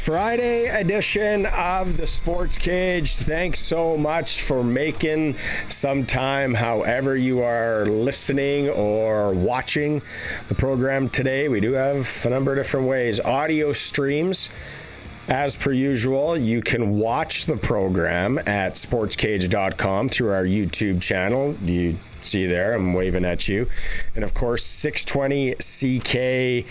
Friday edition of the Sports Cage. Thanks so much for making some time, however you are listening or watching the program today. We do have a number of different ways. Audio streams. As per usual, you can watch the program at sportscage.com through our YouTube channel. You see there, I'm waving at you. And of course, 620 CKRM.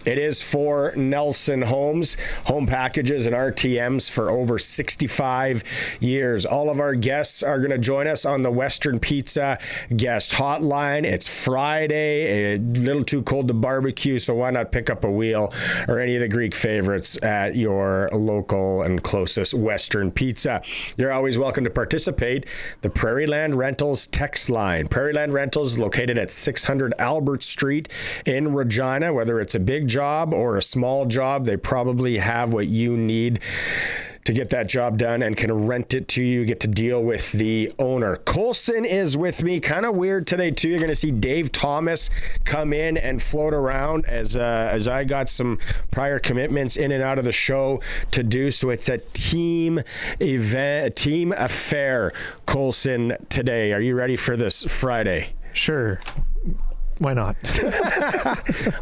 It is for Nelson Homes, home packages and RTMs for over 65 years. All of our guests are going to join us on the Western Pizza guest hotline. It's Friday, a little too cold to barbecue, so why not pick up a wheel or any of the Greek favorites at your local and closest Western Pizza. You're always welcome to participate. The Prairieland Rentals text line. Prairieland Rentals located at 600 Albert Street in Regina. Whether it's a big job or a small job, they probably have what you need to get that job done and can rent it to you, get to deal with the owner. Colson is with me. Kind of weird today, too. You're going to see Dave Thomas come in and float around as I got some prior commitments in and out of the show to do. So it's a team event, a team affair, Colson, today. Are you ready for this Friday? Sure. Why not?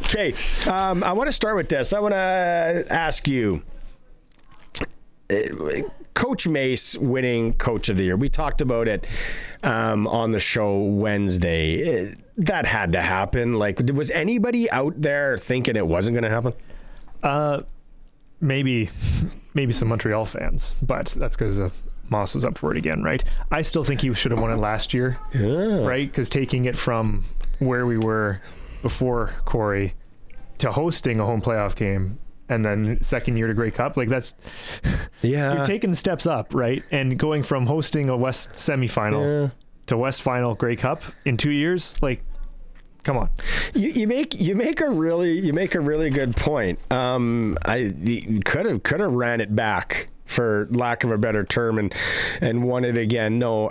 Okay. I want to start with this. I want to ask you, Coach Mace winning Coach of the Year. We talked about it on the show Wednesday. That had to happen. Like, was anybody out there thinking it wasn't going to happen? Maybe some Montreal fans, but that's because Moss was up for it again, right? I still think he should have won it last year, right? Because taking it from where we were before Corey to hosting a home playoff game, and then second year to Grey Cup, like that's, you're taking the steps up, right? And going from hosting a West semifinal to West final Grey Cup in 2 years, like, come on. You make a really good point. You could have ran it back, for lack of a better term, and won it again. No,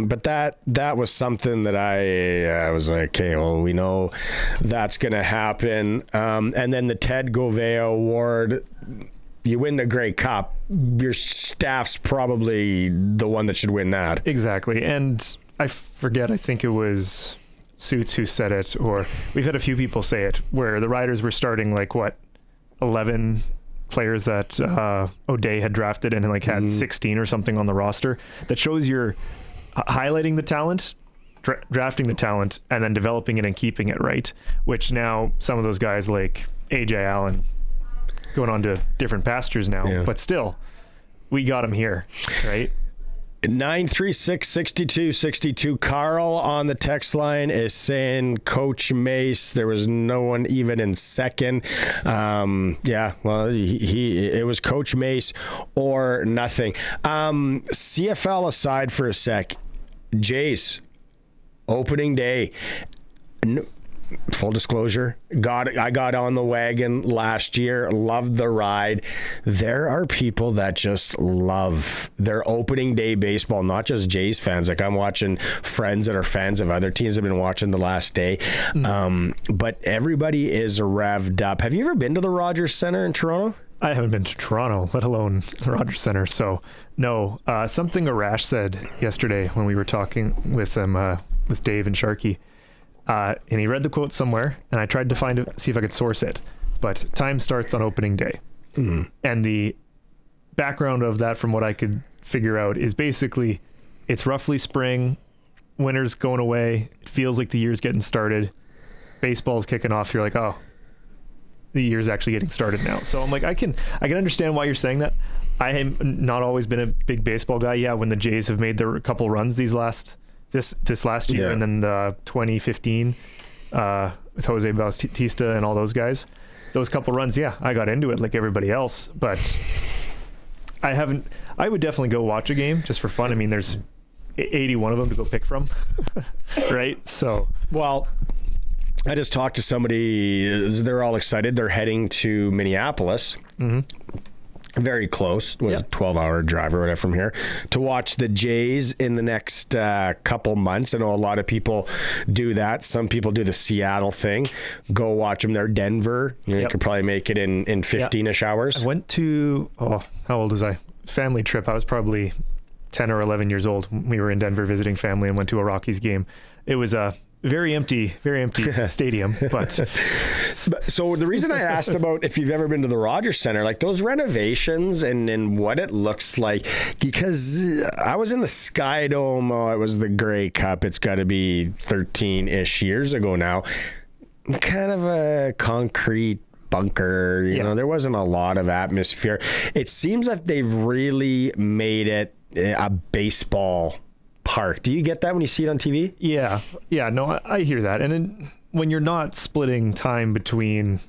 but that was something that I was like, okay, well, we know that's going to happen. And then the Ted Govea Award, you win the Grey Cup, your staff's probably the one that should win that. Exactly. And I forget, I think it was Suits who said it, or we've had a few people say it, where the Riders were starting 11 players that O'Day had drafted and had 16 or something on the roster. That shows you're highlighting the talent, drafting the talent, and then developing it and keeping it, right? Which now some of those guys like AJ Allen going on to different pastures now, but still, we got him here, right? 936-6262. Carl on the text line is saying Coach Mace, there was no one even in second. Well, it was Coach Mace or nothing. CFL aside for a sec, Jays, opening day. Full disclosure, I got on the wagon last year, loved the ride. There are people that just love their opening day baseball, not just Jays fans. Like, I'm watching friends that are fans of other teams that have been watching the last day. But everybody is revved up. Have you ever been to the Rogers Centre in Toronto? I haven't been to Toronto, let alone Rogers Centre. So, no. Something Arash said yesterday when we were talking with him, with Dave and Sharky. And he read the quote somewhere, and I tried to see if I could source it. But time starts on opening day. And the background of that, from what I could figure out, is basically it's roughly spring, winter's going away, it feels like the year's getting started, baseball's kicking off, you're like, oh, the year's actually getting started now. So I'm like, I can understand why you're saying that. I have not always been a big baseball guy. Yeah, when the Jays have made their couple runs this last year, and then the 2015 with Jose Bautista and all those guys, those couple runs, I got into it like everybody else, but I would definitely go watch a game just for fun. I mean, there's 81 of them to go pick from, right? So, well, I just talked to somebody, they're all excited. They're heading to Minneapolis. very close, was a 12-hour drive or whatever from here, to watch the Jays in the next couple months. I know a lot of people do that. Some people do the Seattle thing, go watch them there. Denver, you could probably make it in 15-ish hours. I went to, how old was I? Family trip. I was probably 10 or 11 years old. We were in Denver visiting family and went to a Rockies game. It was a very empty stadium, but so the reason I asked about if you've ever been to the Rogers Center, like those renovations and what it looks like, because I was in the Sky Dome. It was the Grey Cup. It's got to be 13-ish years ago now. Kind of a concrete bunker, you know, there wasn't a lot of atmosphere. It seems like they've really made it a baseball park. Do you get that when you see it on TV? Yeah, no, I hear that. And then when you're not splitting time between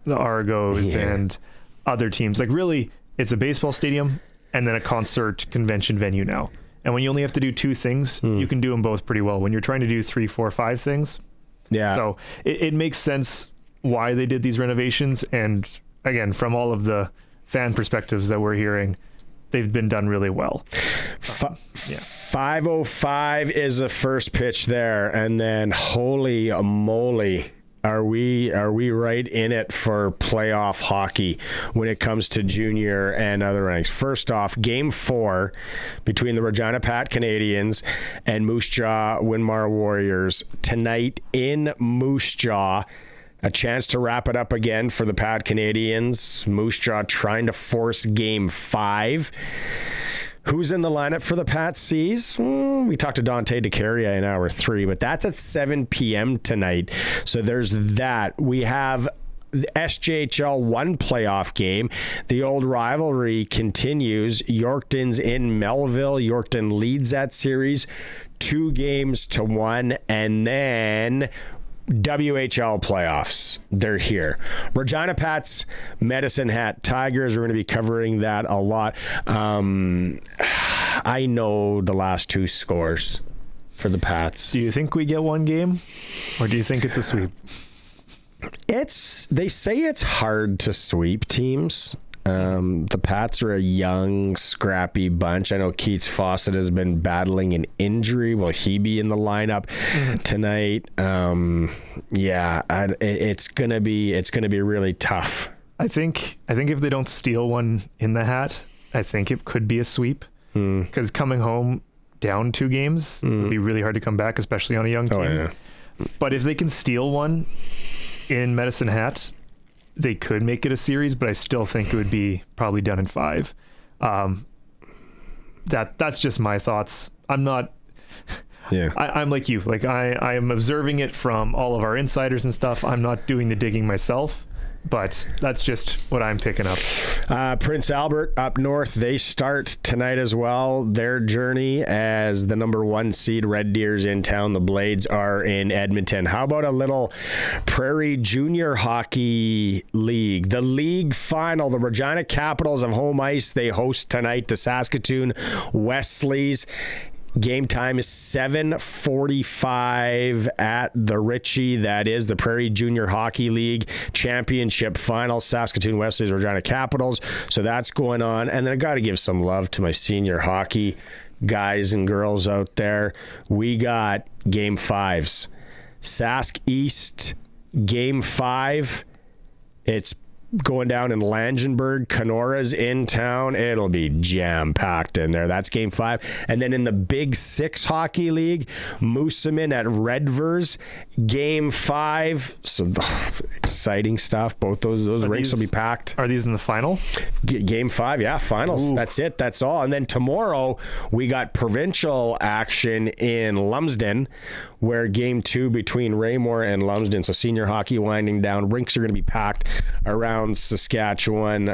the Argos and other teams, like really, it's a baseball stadium and then a concert convention venue now. And when you only have to do two things, you can do them both pretty well. When you're trying to do 3, 4, 5 things, so it makes sense why they did these renovations. And again, from all of the fan perspectives that we're hearing, they've been done really well. 5:05 is the first pitch there, and then holy moly, are we right in it for playoff hockey when it comes to junior and other ranks? First off, Game 4 between the Regina Pat Canadians and Moose Jaw Winmar Warriors tonight in Moose Jaw. A chance to wrap it up again for the Pat Canadians. Moose Jaw trying to force Game 5. Who's in the lineup for the Pat C's? We talked to Dante to Caria in hour 3, but that's at 7 p.m. tonight. So there's that. We have the SJHL 1 playoff game. The old rivalry continues. Yorkton's in Melville. Yorkton leads that series 2-1, and then WHL playoffs. They're here. Regina Pats, Medicine Hat Tigers. We're going to be covering that a lot. I know the last 2 scores for the Pats. Do you think we get one game, or do you think it's a sweep? They say it's hard to sweep teams. The Pats are a young, scrappy bunch. I know Keats Fawcett has been battling an injury. Will he be in the lineup tonight? It's gonna be really tough. I think if they don't steal one in the hat, I think it could be a sweep. Because coming home down 2 games would be really hard to come back, especially on a young team. But if they can steal one in Medicine Hat, they could make it a series, but I still think it would be probably done in 5. That's just my thoughts. I'm not. I'm like you. Like I am observing it from all of our insiders and stuff. I'm not doing the digging myself, but that's just what I'm picking up. Prince Albert up north, they start tonight as well. Their journey as the number 1 seed. Red Deer's in town. The Blades are in Edmonton. How about a little Prairie Junior Hockey League? The league final, the Regina Capitals of home ice. They host tonight the Saskatoon Wesleys. Game time is 7:45 at the Ritchie. That is the Prairie Junior Hockey League Championship Final. Saskatoon Wesleys, Regina Capitals. So that's going on. And then I got to give some love to my senior hockey guys and girls out there. We got Game 5s. Sask East, Game 5. It's going down in Langenburg. Canora's in town. It'll be jam-packed in there. That's Game 5. And then in the Big 6 Hockey League, Moosomin at Redvers, Game 5. So exciting stuff. Both those rinks will be packed. Are these in the final? Game 5, yeah, finals. Ooh. That's it. That's all. And then tomorrow, we got provincial action in Lumsden, where Game 2 between Raymore and Lumsden. So senior hockey winding down. Rinks are going to be packed around Saskatchewan.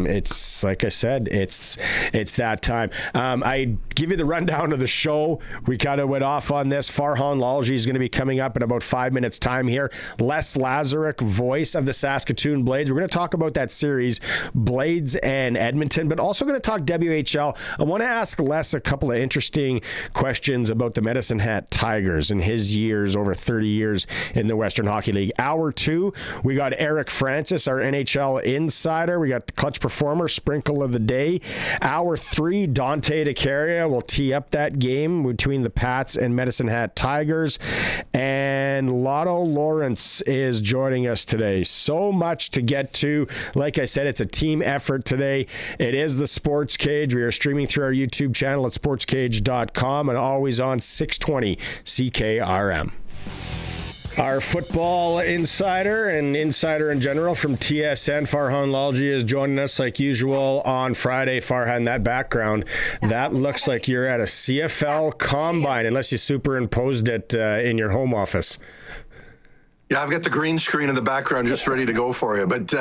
It's like I said, it's that time. I give you the rundown of the show. We kind of went off on this. Farhan Lalji is going to be coming up in about 5 minutes time here. Les Lazaruk, voice of the Saskatoon Blades. We're going to talk about that series, Blades and Edmonton, but also going to talk WHL. I want to ask Les a couple of interesting questions about the Medicine Hat Tigers and his years, over 30 years in the Western Hockey League. Hour 2, we got Eric Francis, our NHL SJHL Insider. We got the Clutch Performer, Sprinkle of the Day. Hour 3, Dante to Caria will tee up that game between the Pats and Medicine Hat Tigers. And Lotto Lawrence is joining us today. So much to get to. Like I said, it's a team effort today. It is the Sports Cage. We are streaming through our YouTube channel at sportscage.com and always on 620 CKRM. Our football insider and insider in general from TSN, Farhan Lalji, is joining us like usual on Friday. Farhan, that background, that looks like you're at a CFL combine, unless you superimposed it in your home office. Yeah, I've got the green screen in the background just ready to go for you. But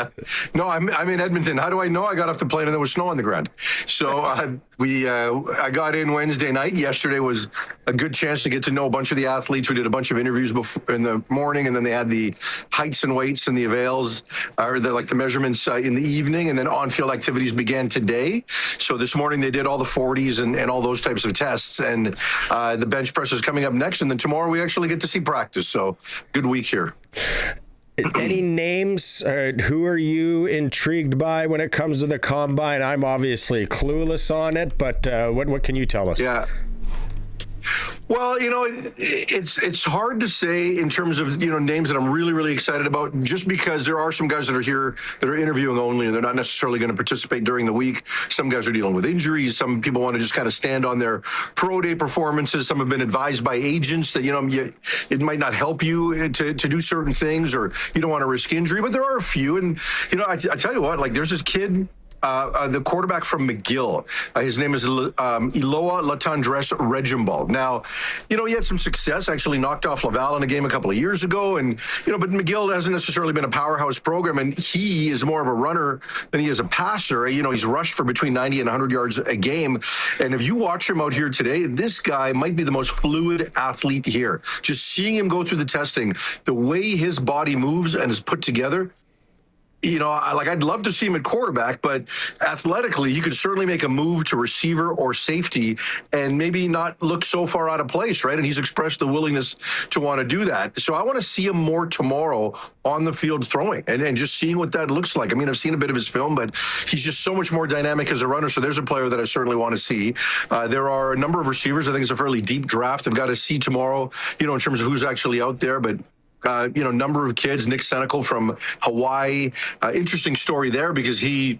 no, I'm in Edmonton. How do I know? I got off the plane and there was snow on the ground. So I got in Wednesday night. Yesterday was a good chance to get to know a bunch of the athletes. We did a bunch of interviews in the morning, and then they had the heights and weights and the avails, or the measurements in the evening, and then on-field activities began today. So this morning they did all the 40s and all those types of tests, and the bench press is coming up next, and then tomorrow we actually get to see practice. So good week here. Any names? Who are you intrigued by when it comes to the combine? I'm obviously clueless on it, but what can you tell us? Yeah. Well, it's hard to say in terms of, names that I'm really, really excited about, just because there are some guys that are here that are interviewing only, and they're not necessarily going to participate during the week. Some guys are dealing with injuries. Some people want to just kind of stand on their pro day performances. Some have been advised by agents that, it might not help you to do certain things, or you don't want to risk injury. But there are a few. And, I tell you what, there's this kid, the quarterback from McGill. His name is Iloa Latandres Regimbald. Now, he had some success, actually knocked off Laval in a game a couple of years ago. And, but McGill hasn't necessarily been a powerhouse program, and he is more of a runner than he is a passer. He's rushed for between 90 and 100 yards a game. And if you watch him out here today, this guy might be the most fluid athlete here. Just seeing him go through the testing, the way his body moves and is put together, I'd love to see him at quarterback, but athletically, you could certainly make a move to receiver or safety and maybe not look so far out of place, right? And he's expressed the willingness to want to do that. So I want to see him more tomorrow on the field throwing and just seeing what that looks like. I mean, I've seen a bit of his film, but he's just so much more dynamic as a runner. So there's a player that I certainly want to see. There are a number of receivers. I think it's a fairly deep draft. I've got to see tomorrow, in terms of who's actually out there, but number of kids. Nick Senecal from Hawaii. Interesting story there, because he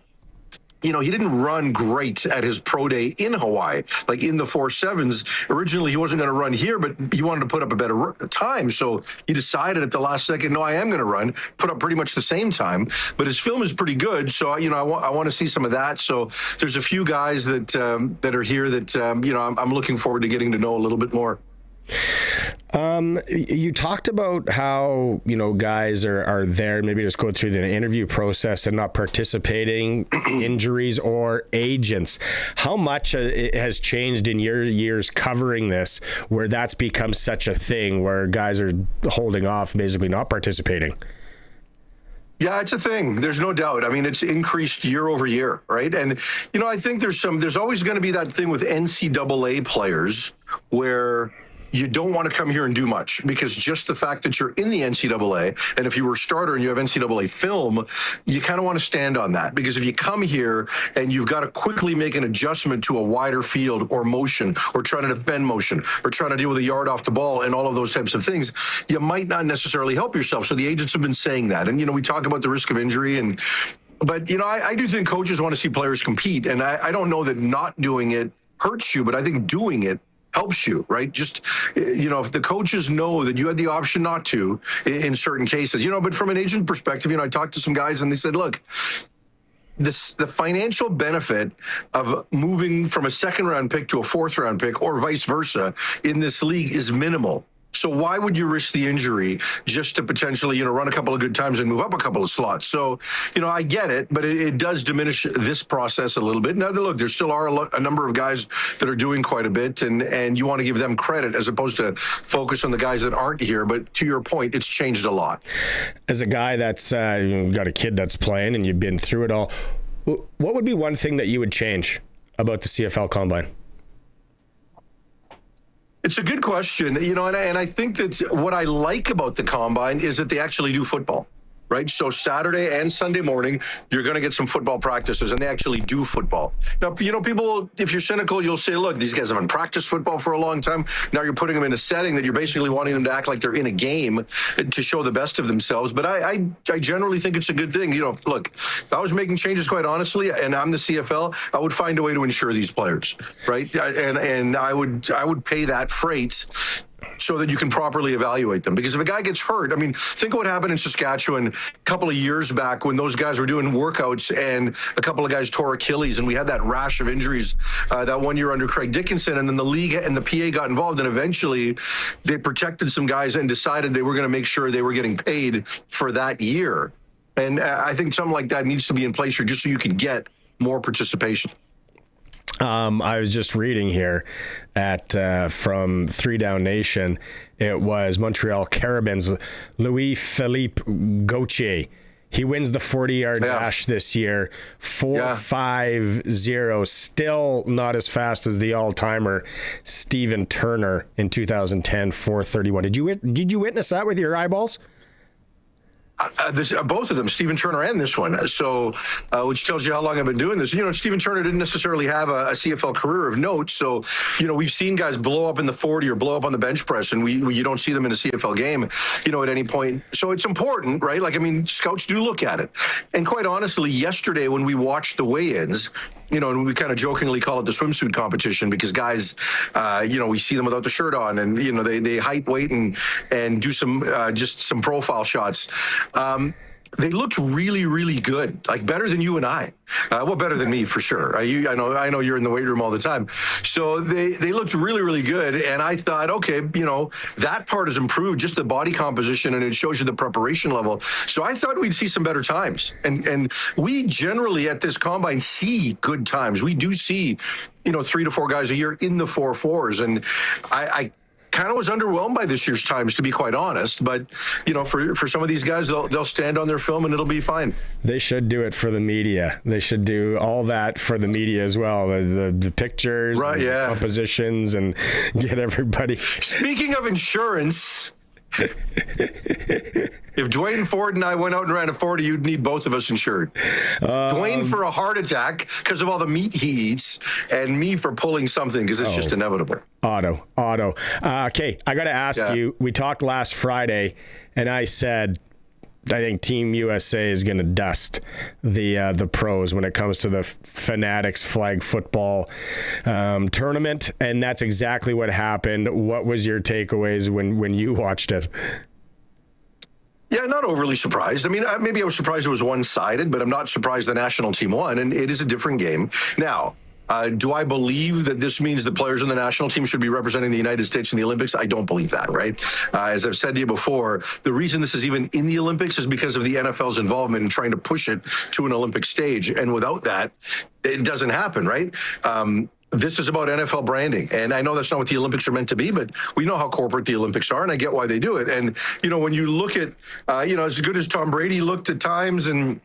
didn't run great at his pro day in Hawaii, like in the 4.7s. Originally, he wasn't going to run here, but he wanted to put up a better time. So he decided at the last second, no, I am going to run, put up pretty much the same time. But his film is pretty good. So, I want to see some of that. So there's a few guys that are here that, I'm looking forward to getting to know a little bit more. You talked about how, guys are there, maybe just go through the interview process and not participating, injuries or agents. How much it has changed in your years covering this, where that's become such a thing, where guys are holding off, basically not participating? Yeah, it's a thing. There's no doubt. I mean, it's increased year over year, right? And, I think there's always going to be that thing with NCAA players where you don't want to come here and do much, because just the fact that you're in the NCAA, and if you were a starter and you have NCAA film, you kind of want to stand on that, because if you come here and you've got to quickly make an adjustment to a wider field or motion, or trying to defend motion, or trying to deal with a yard off the ball and all of those types of things, you might not necessarily help yourself. So the agents have been saying that. And, we talk about the risk of injury, but I do think coaches want to see players compete. And I don't know that not doing it hurts you, but I think doing it helps you, right? Just, if the coaches know that you had the option not to in certain cases, but from an agent perspective, I talked to some guys and they said, look, the financial benefit of moving from a second round pick to a fourth round pick, or vice versa, in this league is minimal. So why would you risk the injury just to potentially, run a couple of good times and move up a couple of slots? So, I get it, but it does diminish this process a little bit. Now, look, there still are a number of guys that are doing quite a bit, and you want to give them credit as opposed to focus on the guys that aren't here. But to your point, it's changed a lot. As a guy that's got a kid that's playing and you've been through it all, what would be one thing that you would change about the CFL Combine? It's a good question, and I think that what I like about the Combine is that they actually do football. right? So Saturday and Sunday morning, you're going to get some football practices, and they actually do football. Now, people, if you're cynical, you'll say, look, these guys haven't practiced football for a long time. Now you're putting them in a setting that you're basically wanting them to act like they're in a game to show the best of themselves. But I generally think it's a good thing. Look, if I was making changes, quite honestly, and I'm the CFL, I would find a way to insure these players, right? And I would pay that freight so that you can properly evaluate them. Because if a guy gets hurt, think of what happened in Saskatchewan a couple of years back when those guys were doing workouts and a couple of guys tore Achilles, and we had that rash of injuries that one year under Craig Dickinson, and then the league and the PA got involved, and eventually they protected some guys and decided they were going to make sure they were getting paid for that year. And I think something like that needs to be in place here just so you can get more participation. I was just reading here from 3 Down Nation. It was Montreal Carabins, Louis-Philippe Gauthier. He wins the 40-yard dash this year, 4.50. Still not as fast as the all-timer Stephen Turner in 2010, 4.31. Did you witness that with your eyeballs? Both of them, Stephen Turner and this one. So, which tells you how long I've been doing this. Stephen Turner didn't necessarily have a CFL career of note. So, we've seen guys blow up in the 40 or blow up on the bench press, and you don't see them in a CFL game, at any point. So it's important, right? Scouts do look at it. And quite honestly, yesterday when we watched the weigh-ins, and we kind of jokingly call it the swimsuit competition because guys, we see them without the shirt on, and they height, weight, and do some just some profile shots. They looked really, really good, better than you and I. Better than me for sure. I know you're in the weight room all the time. So they looked really, really good, and I thought, okay, that part has improved, just the body composition, and it shows you the preparation level. So I thought we'd see some better times, and we generally at this combine see good times. We do see, 3 to 4 guys a year in the 4.4s, and I kind of was underwhelmed by this year's times, to be quite honest. But for some of these guys, they'll stand on their film and it'll be fine. They should do it for the media. They should do all that for the media as well. The pictures, right, and the compositions, and get everybody. Speaking of insurance. If Dwayne Ford and I went out and ran a 40, you'd need both of us insured. Dwayne for a heart attack because of all the meat he eats, and me for pulling something because it's just inevitable. Auto. Okay, I got to ask you, we talked last Friday, and I said, I think Team USA is going to dust the pros when it comes to the Fanatics flag football tournament, and that's exactly what happened. What was your takeaways when you watched it? Yeah, not overly surprised. Maybe I was surprised it was one-sided, but I'm not surprised the national team won, and it is a different game. Now, do I believe that this means the players in the national team should be representing the United States in the Olympics? I don't believe that, right? As I've said to you before, the reason this is even in the Olympics is because of the NFL's involvement in trying to push it to an Olympic stage. And without that, it doesn't happen, right? This is about NFL branding. And I know that's not what the Olympics are meant to be, but we know how corporate the Olympics are, and I get why they do it. And, when you look at, as good as Tom Brady looked at times and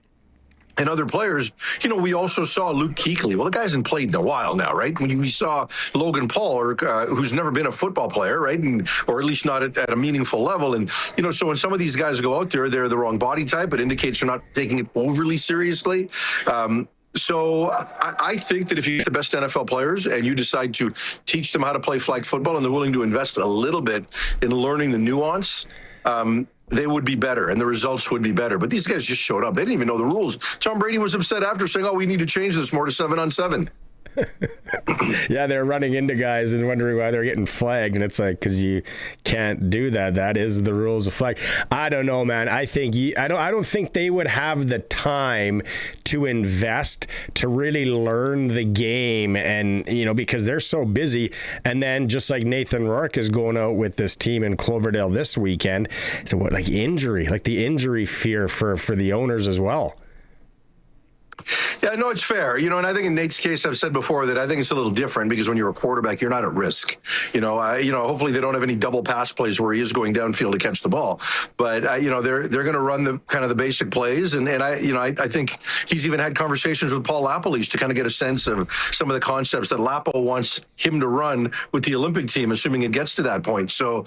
other players, we also saw Luke Kuechly. Well, the guy hasn't played in a while now, right? When we saw Logan Paul, who's never been a football player, right? Or at least not at a meaningful level. And, so when some of these guys go out there, they're the wrong body type. It indicates they're not taking it overly seriously. So I think that if you get the best NFL players and you decide to teach them how to play flag football, and they're willing to invest a little bit in learning the nuance, they would be better and the results would be better. But these guys just showed up. They didn't even know the rules. Tom Brady was upset after, saying, we need to change this more to 7-on-7. Yeah, they're running into guys and wondering why they're getting flagged, and it's because you can't do that. That is the rules of flag. I don't know, man. I don't think they would have the time to invest to really learn the game, and because they're so busy. And then just like Nathan Rourke is going out with this team in Cloverdale this weekend, so the injury fear for the owners as well. Yeah, no, it's fair. And I think in Nate's case, I've said before that I think it's a little different because when you're a quarterback, you're not at risk. Hopefully they don't have any double pass plays where he is going downfield to catch the ball. But they're going to run the kind of the basic plays, and I think he's even had conversations with Paul Lapalisse to kind of get a sense of some of the concepts that Lapo wants him to run with the Olympic team, assuming it gets to that point. So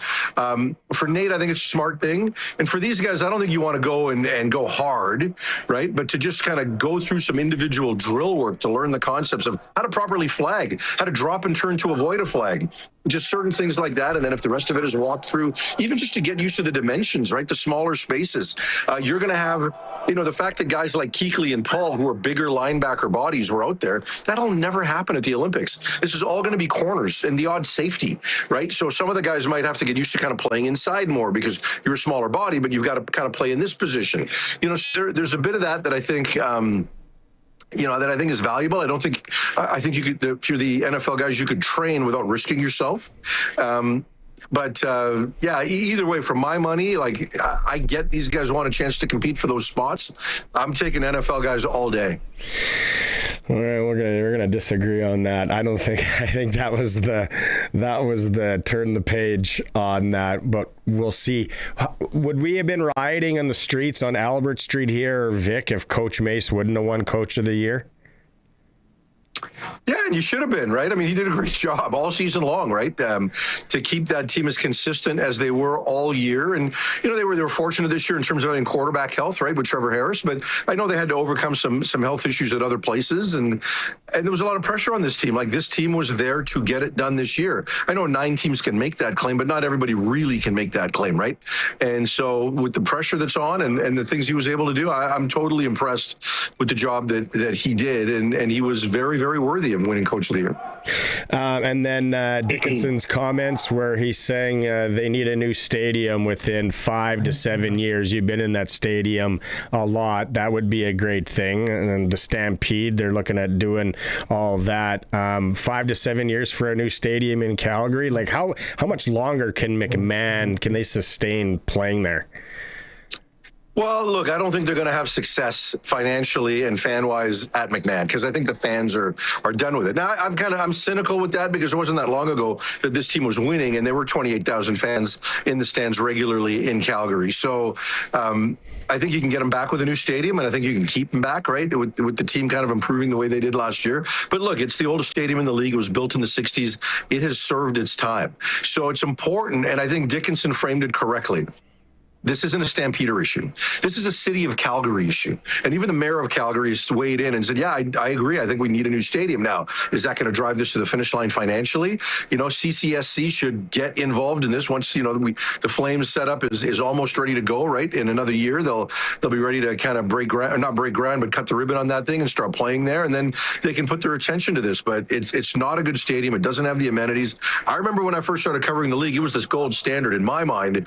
for Nate, I think it's a smart thing, and for these guys, I don't think you want to go and go hard, right? But to just kind of go through some individual drill work to learn the concepts of how to properly flag, how to drop and turn to avoid a flag, just certain things like that. And then if the rest of it is walked through, even just to get used to the dimensions, right? The smaller spaces, you're going to have, the fact that guys like Kuechly and Paul, who are bigger linebacker bodies, were out there, that'll never happen at the Olympics. This is all going to be corners and the odd safety, right? So some of the guys might have to get used to kind of playing inside more because you're a smaller body, but you've got to kind of play in this position. So there's a bit of that I think, that I think is valuable. I think you could, if you're the NFL guys, you could train without risking yourself. Either way, for my money, I get these guys want a chance to compete for those spots. I'm taking NFL guys all day. All right, we're gonna disagree on that. I think that was the turn the page on that, but we'll see. Would we have been rioting on the streets on Albert Street here, or Vic, if Coach Mace wouldn't have won Coach of the Year? Yeah, and you should have been, right? I mean, he did a great job all season long, right? To keep that team as consistent as they were all year. And, they were fortunate this year in terms of having quarterback health, right, with Trevor Harris. But I know they had to overcome some health issues at other places. And there was a lot of pressure on this team. This team was there to get it done this year. I know 9 teams can make that claim, but not everybody really can make that claim, right? And so with the pressure that's on and the things he was able to do, I'm totally impressed with the job that he did. And he was very, very worthy of winning Coach of the Year. And then Dickinson's comments where he's saying they need a new stadium within 5 to 7 years. You've been in that stadium a lot. That would be a great thing. And then the Stampede, they're looking at doing all that. 5 to 7 years for a new stadium in Calgary. How much longer can they sustain playing there? Well, look, I don't think they're going to have success financially and fan-wise at McMahon because I think the fans are done with it. Now, I'm cynical with that because it wasn't that long ago that this team was winning and there were 28,000 fans in the stands regularly in Calgary. So I think you can get them back with a new stadium, and I think you can keep them back, right, with the team kind of improving the way they did last year. But look, it's the oldest stadium in the league. It was built in the 60s. It has served its time. So it's important, and I think Dickinson framed it correctly. This isn't a Stampeder issue. This is a city of Calgary issue. And even the mayor of Calgary has weighed in and said, yeah, I agree. I think we need a new stadium now. Is that going to drive this to the finish line financially? CCSC should get involved in this once, the Flames setup is almost ready to go, right? In another year, they'll be ready to kind of not break ground, but cut the ribbon on that thing and start playing there. And then they can put their attention to this. But it's not a good stadium. It doesn't have the amenities. I remember when I first started covering the league, it was this gold standard in my mind,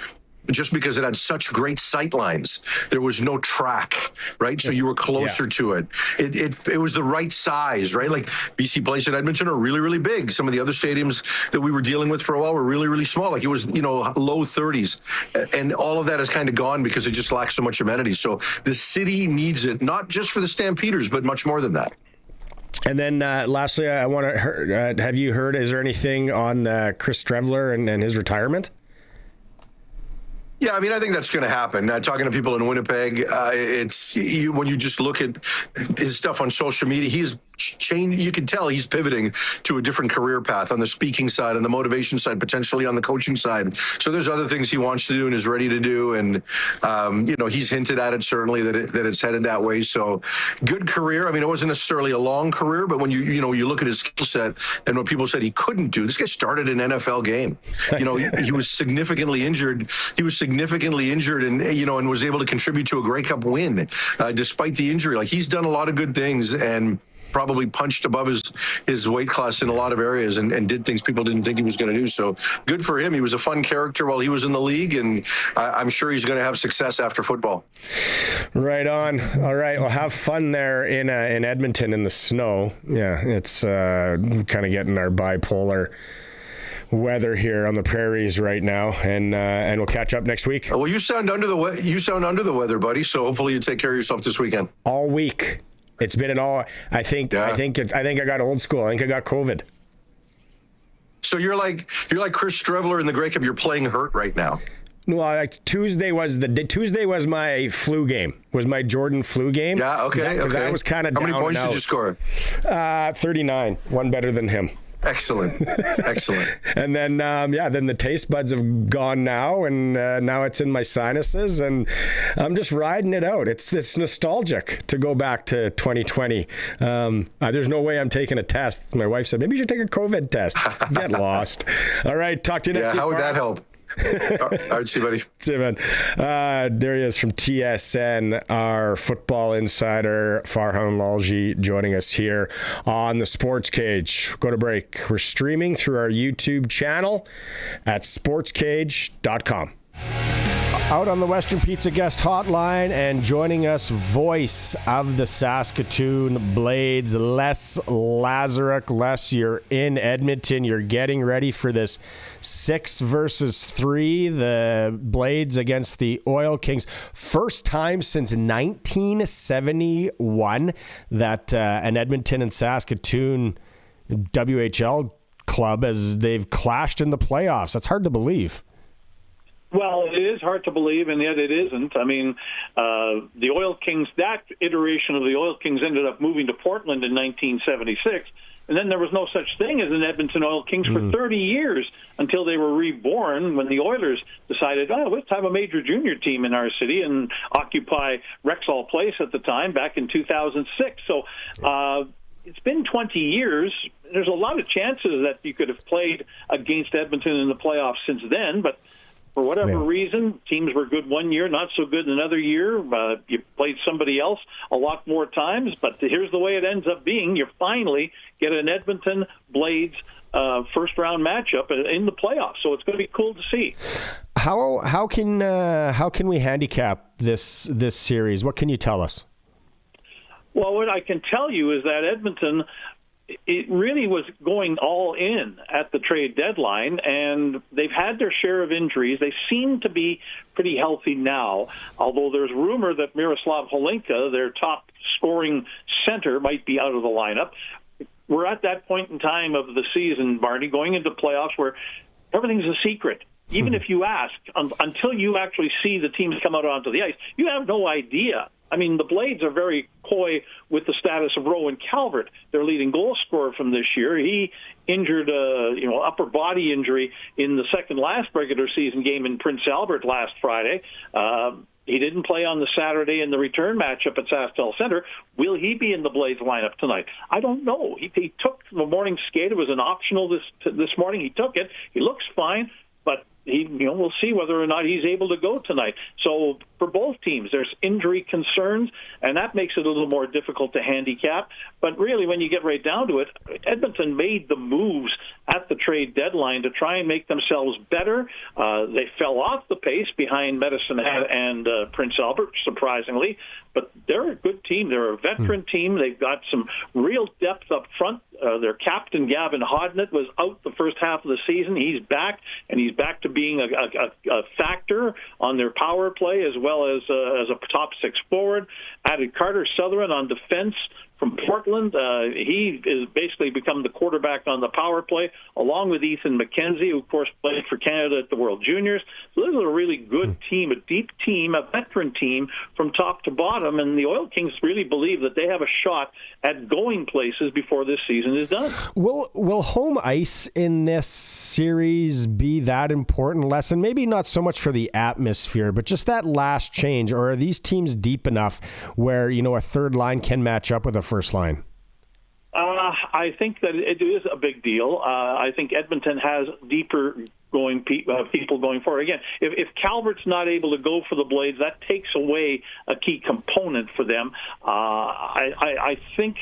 just because it had such great sight lines. There was no track, right? So you were closer to it. It was the right size, right? Like BC Place and Edmonton are really, really big. Some of the other stadiums that we were dealing with for a while were really, really small. It was, low 30s. And all of that is kind of gone because it just lacks so much amenities. So the city needs it, not just for the Stampeders, but much more than that. And then lastly, I want to have you heard, is there anything on Chris Strevler and his retirement? Yeah, I mean, I think that's going to happen. Talking to people in Winnipeg, when you just look at his stuff on social media, he's changed. You can tell he's pivoting to a different career path on the speaking side, on the motivation side, potentially on the coaching side. So there's other things he wants to do and is ready to do, and he's hinted at it certainly that it's headed that way. So good career. I mean, it wasn't necessarily a long career, but when you look at his skill set and what people said he couldn't do, this guy started an NFL game. He was significantly injured. And was able to contribute to a Grey Cup win despite the injury. He's done a lot of good things and probably punched above his weight class in a lot of areas and did things people didn't think he was going to do. So good for him. He was a fun character while he was in the league, and I'm sure he's going to have success after football. Right on. All right. Well, have fun there in Edmonton in the snow. Yeah, it's kind of getting our bipolar weather here on the prairies right now, and we'll catch up next week. Well, you sound under the weather, buddy. So hopefully you take care of yourself this weekend. All week. It's been an all. I think I got old school. I think I got COVID. So you're like Chris Streveler in the Grey Cup. You're playing hurt right now. No, Tuesday was my flu game. Was my Jordan flu game? Yeah. Okay. Because I was kind of. How many points did you score? 39. One better than him. Excellent. And then, then the taste buds have gone now, and now it's in my sinuses, and I'm just riding it out. It's nostalgic to go back to 2020. There's no way I'm taking a test. My wife said, maybe you should take a COVID test. Get lost. All right, talk to you next week. How would that help? All right, see you, buddy. See you, man. There he is from TSN, our football insider, Farhan Lalji, joining us here on the Sports Cage. Go to break. We're streaming through our YouTube channel at sportscage.com. Out on the Western Pizza guest hotline and joining us, voice of the Saskatoon Blades Les Lazaruk. Les, you're in Edmonton. You're getting ready for this 6 versus 3, the Blades against the Oil Kings. First time since 1971 that an Edmonton and Saskatoon WHL club, as they've clashed in the playoffs. That's hard to believe. Well, it is hard to believe, and yet it isn't. I mean, the Oil Kings, that iteration of the Oil Kings ended up moving to Portland in 1976, and then there was no such thing as an Edmonton Oil Kings for 30 years until they were reborn when the Oilers decided, let's have a major junior team in our city and occupy Rexall Place at the time back in 2006. So it's been 20 years. There's a lot of chances that you could have played against Edmonton in the playoffs since then, but for whatever reason, teams were good one year, not so good another year. You played somebody else a lot more times, but here's the way it ends up being. You finally get an Edmonton Blades first-round matchup in the playoffs, so it's going to be cool to see. How can we handicap this series? What can you tell us? Well, what I can tell you is that Edmonton, it really was going all in at the trade deadline, and they've had their share of injuries. They seem to be pretty healthy now, although there's rumor that Miroslav Holinka, their top scoring center, might be out of the lineup. We're at that point in time of the season, Barney, going into playoffs where everything's a secret. Even if you ask, until you actually see the teams come out onto the ice, you have no idea. I mean, the Blades are very coy with the status of Rowan Calvert, their leading goal scorer from this year. He injured upper body injury in the second last regular season game in Prince Albert last Friday. He didn't play on the Saturday in the return matchup at SaskTel Center. Will he be in the Blades lineup tonight? I don't know. He took the morning skate. It was an optional this morning. He took it. He looks fine, but we'll see whether or not he's able to go tonight. So for both teams, there's injury concerns, and that makes it a little more difficult to handicap. But really, when you get right down to it, Edmonton made the moves at the trade deadline to try and make themselves better. They fell off the pace behind Medicine Hat and Prince Albert, surprisingly. But they're a good team. They're a veteran team. They've got some real depth up front. Their captain, Gavin Hodnett, was out the first half of the season. He's back, and he's back to being a factor on their power play as well as a top six forward. Added Carter Sutherland on defense from Portland. He has basically become the quarterback on the power play, along with Ethan McKenzie, who, of course, played for Canada at the World Juniors. So this is a really good team, a deep team, a veteran team from top to bottom, and the Oil Kings really believe that they have a shot at going places before this season is done. Will home ice in this series be that important lesson? Maybe not so much for the atmosphere, but just that last change, or are these teams deep enough where, a third line can match up with a first line? I think that it is a big deal. I think Edmonton has deeper people going forward. Again, if Calvert's not able to go for the Blades, that takes away a key component for them. I think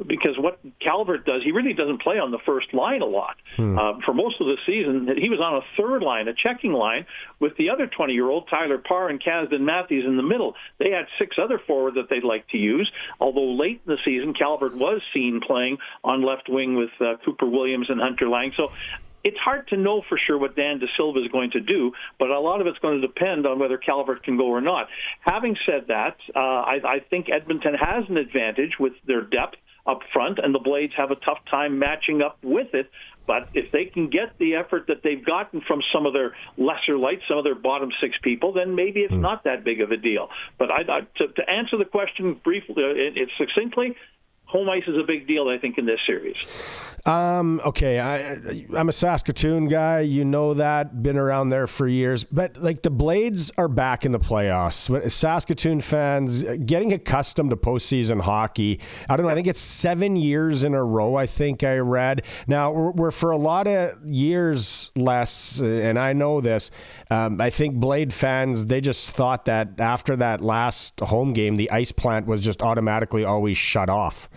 because what Calvert does, he really doesn't play on the first line a lot. For most of the season, he was on a third line, a checking line, with the other 20-year-old, Tyler Parr and Kasdan Matthews in the middle. They had 6 other forward that they'd like to use, although late in the season, Calvert was seen playing on left wing with Cooper Williams and Hunter Lang. So it's hard to know for sure what Dan De Silva is going to do, but a lot of it's going to depend on whether Calvert can go or not. Having said that, I think Edmonton has an advantage with their depth up front, and the Blades have a tough time matching up with it. But if they can get the effort that they've gotten from some of their lesser lights, some of their bottom six people, then maybe it's not that big of a deal. But to answer the question briefly, succinctly, home ice is a big deal, I think, in this series. Okay, I'm a Saskatoon guy. You know that. Been around there for years. But, like, the Blades are back in the playoffs. Saskatoon fans getting accustomed to postseason hockey. I don't know. I think it's 7 years in a row, I think I read. Now, we're for a lot of years less, and I know this, I think Blade fans, they just thought that after that last home game, the ice plant was just automatically always shut off.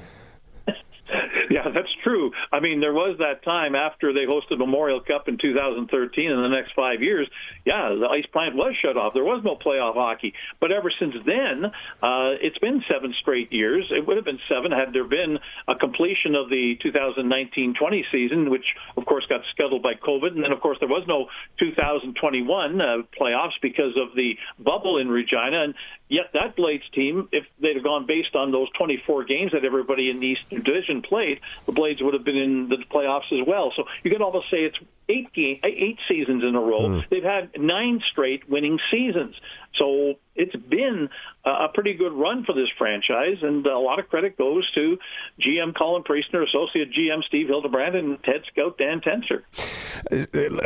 Yeah, that's true. I mean, there was that time after they hosted Memorial Cup in 2013, in the next 5 years, the ice plant was shut off. There was no playoff hockey. But ever since then, it's been 7 straight years. It would have been 7 had there been a completion of the 2019-20 season, which, of course, got scuttled by COVID. And then, of course, there was no 2021 playoffs because of the bubble in Regina. And yet that Blades team, if they'd have gone based on those 24 games that everybody in the Eastern Division played, the Blades would have been in the playoffs as well. So you can almost say it's 8 seasons in a row. They've had 9 straight winning seasons. So it's been a pretty good run for this franchise, and a lot of credit goes to GM Colin Priestner, Associate GM Steve Hildebrand, and head scout Dan Tenser.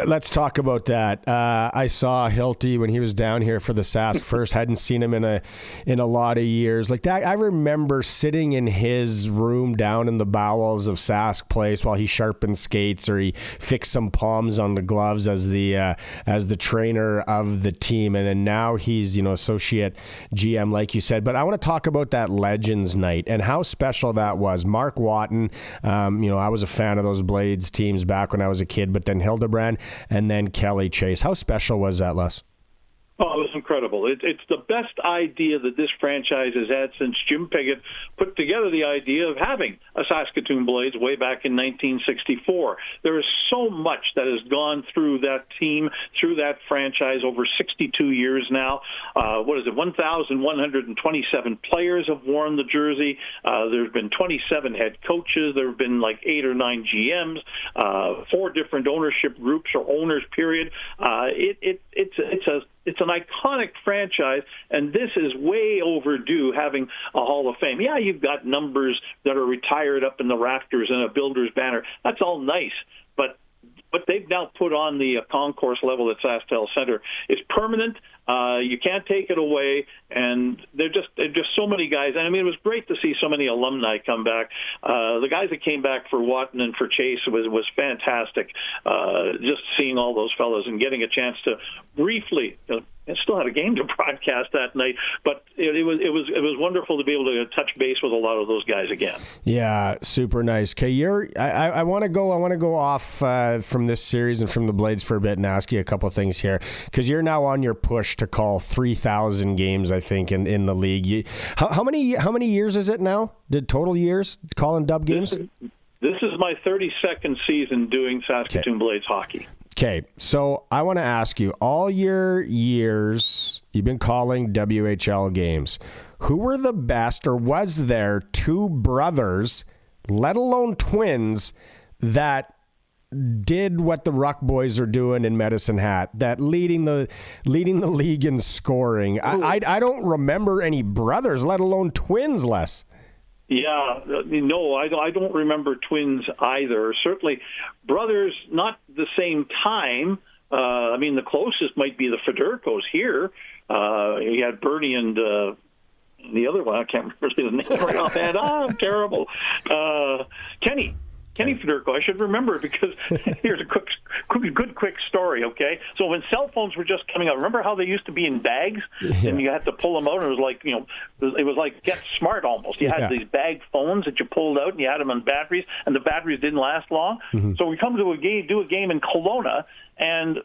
Let's talk about that. I saw Hilty when he was down here for the Sask first. Hadn't seen him in a lot of years. Like that, I remember sitting in his room down in the bowels of Sask Place while he sharpened skates or he fixed some palms on the gloves as the trainer of the team, and then now he's associate GM, like you said. But I want to talk about that Legends night and how special that was. Mark Watton, I was a fan of those Blades teams back when I was a kid, but then Hildebrand and then Kelly Chase. How special was that, Les? Oh, it was incredible. It's the best idea that this franchise has had since Jim Piggott put together the idea of having a Saskatoon Blades way back in 1964. There is so much that has gone through that team, through that franchise over 62 years now. 1,127 players have worn the jersey. There's been 27 head coaches. There have been like 8 or 9 GMs, 4 different ownership groups or owners, period. It's an iconic franchise, and this is way overdue, having a Hall of Fame. Yeah, you've got numbers that are retired up in the rafters and a builder's banner. That's all nice, but they've now put on the concourse level at SaskTel Center is permanent. You can't take it away, and they're just so many guys. And I mean, it was great to see so many alumni come back. The guys that came back for Watton and for Chase was fantastic. Just seeing all those fellows and getting a chance to briefly. I still had a game to broadcast that night, but it was wonderful to be able to touch base with a lot of those guys again. Yeah, super nice. Okay, I want to go off from this series and from the Blades for a bit and ask you a couple of things here, because you're now on your push to call 3,000 games, I think, in the league. How many years is it now? Total years calling dub games? This is my 32nd season doing Saskatoon Blades hockey. Okay, so I want to ask you, all your years you've been calling WHL games, who were the best, or was there 2 brothers, let alone twins, that did what the Ruck boys are doing in Medicine Hat, that leading the league in scoring? I don't remember any brothers, let alone twins, Les. Yeah, no, I don't remember twins either. Certainly, brothers, not the same time. I mean, the closest might be the Federicos here. You had Bernie and the other one. I can't remember his name right offhand. I'm terrible. Kenny Federico, I should remember, because here's a quick story, okay? So when cell phones were just coming out, remember how they used to be in bags? Yeah. And you had to pull them out, and it was like, it was like Get Smart almost. You had these bag phones that you pulled out, and you had them on batteries, and the batteries didn't last long. Mm-hmm. So we come to do a game in Kelowna, and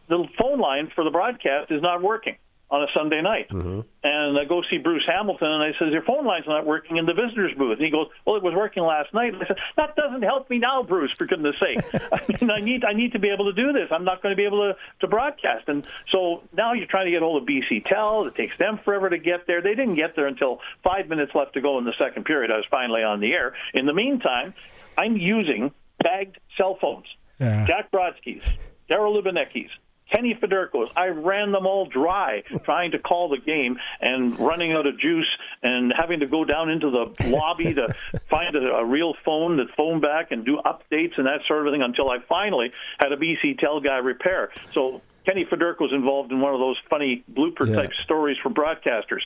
the phone line for the broadcast is not working. on a Sunday night. And I go see Bruce Hamilton, and I says, your phone line's not working in the visitor's booth. And he goes, well, it was working last night. And I said, that doesn't help me now, Bruce, for goodness sake. I need to be able to do this. I'm not going to be able to broadcast. And so now you're trying to get hold of BC Tel. It takes them forever to get there. They didn't get there until 5 minutes left to go in the second period. I was finally on the air. In the meantime, I'm using bagged cell phones. Yeah. Jack Brodsky's, Darryl Lubinecki's, Kenny Federko's. I ran them all dry trying to call the game and running out of juice and having to go down into the lobby to find a real phone that phone back and do updates and that sort of thing until I finally had a BC Tel guy repair. So Kenny Federko's involved in one of those funny blooper-type stories for broadcasters.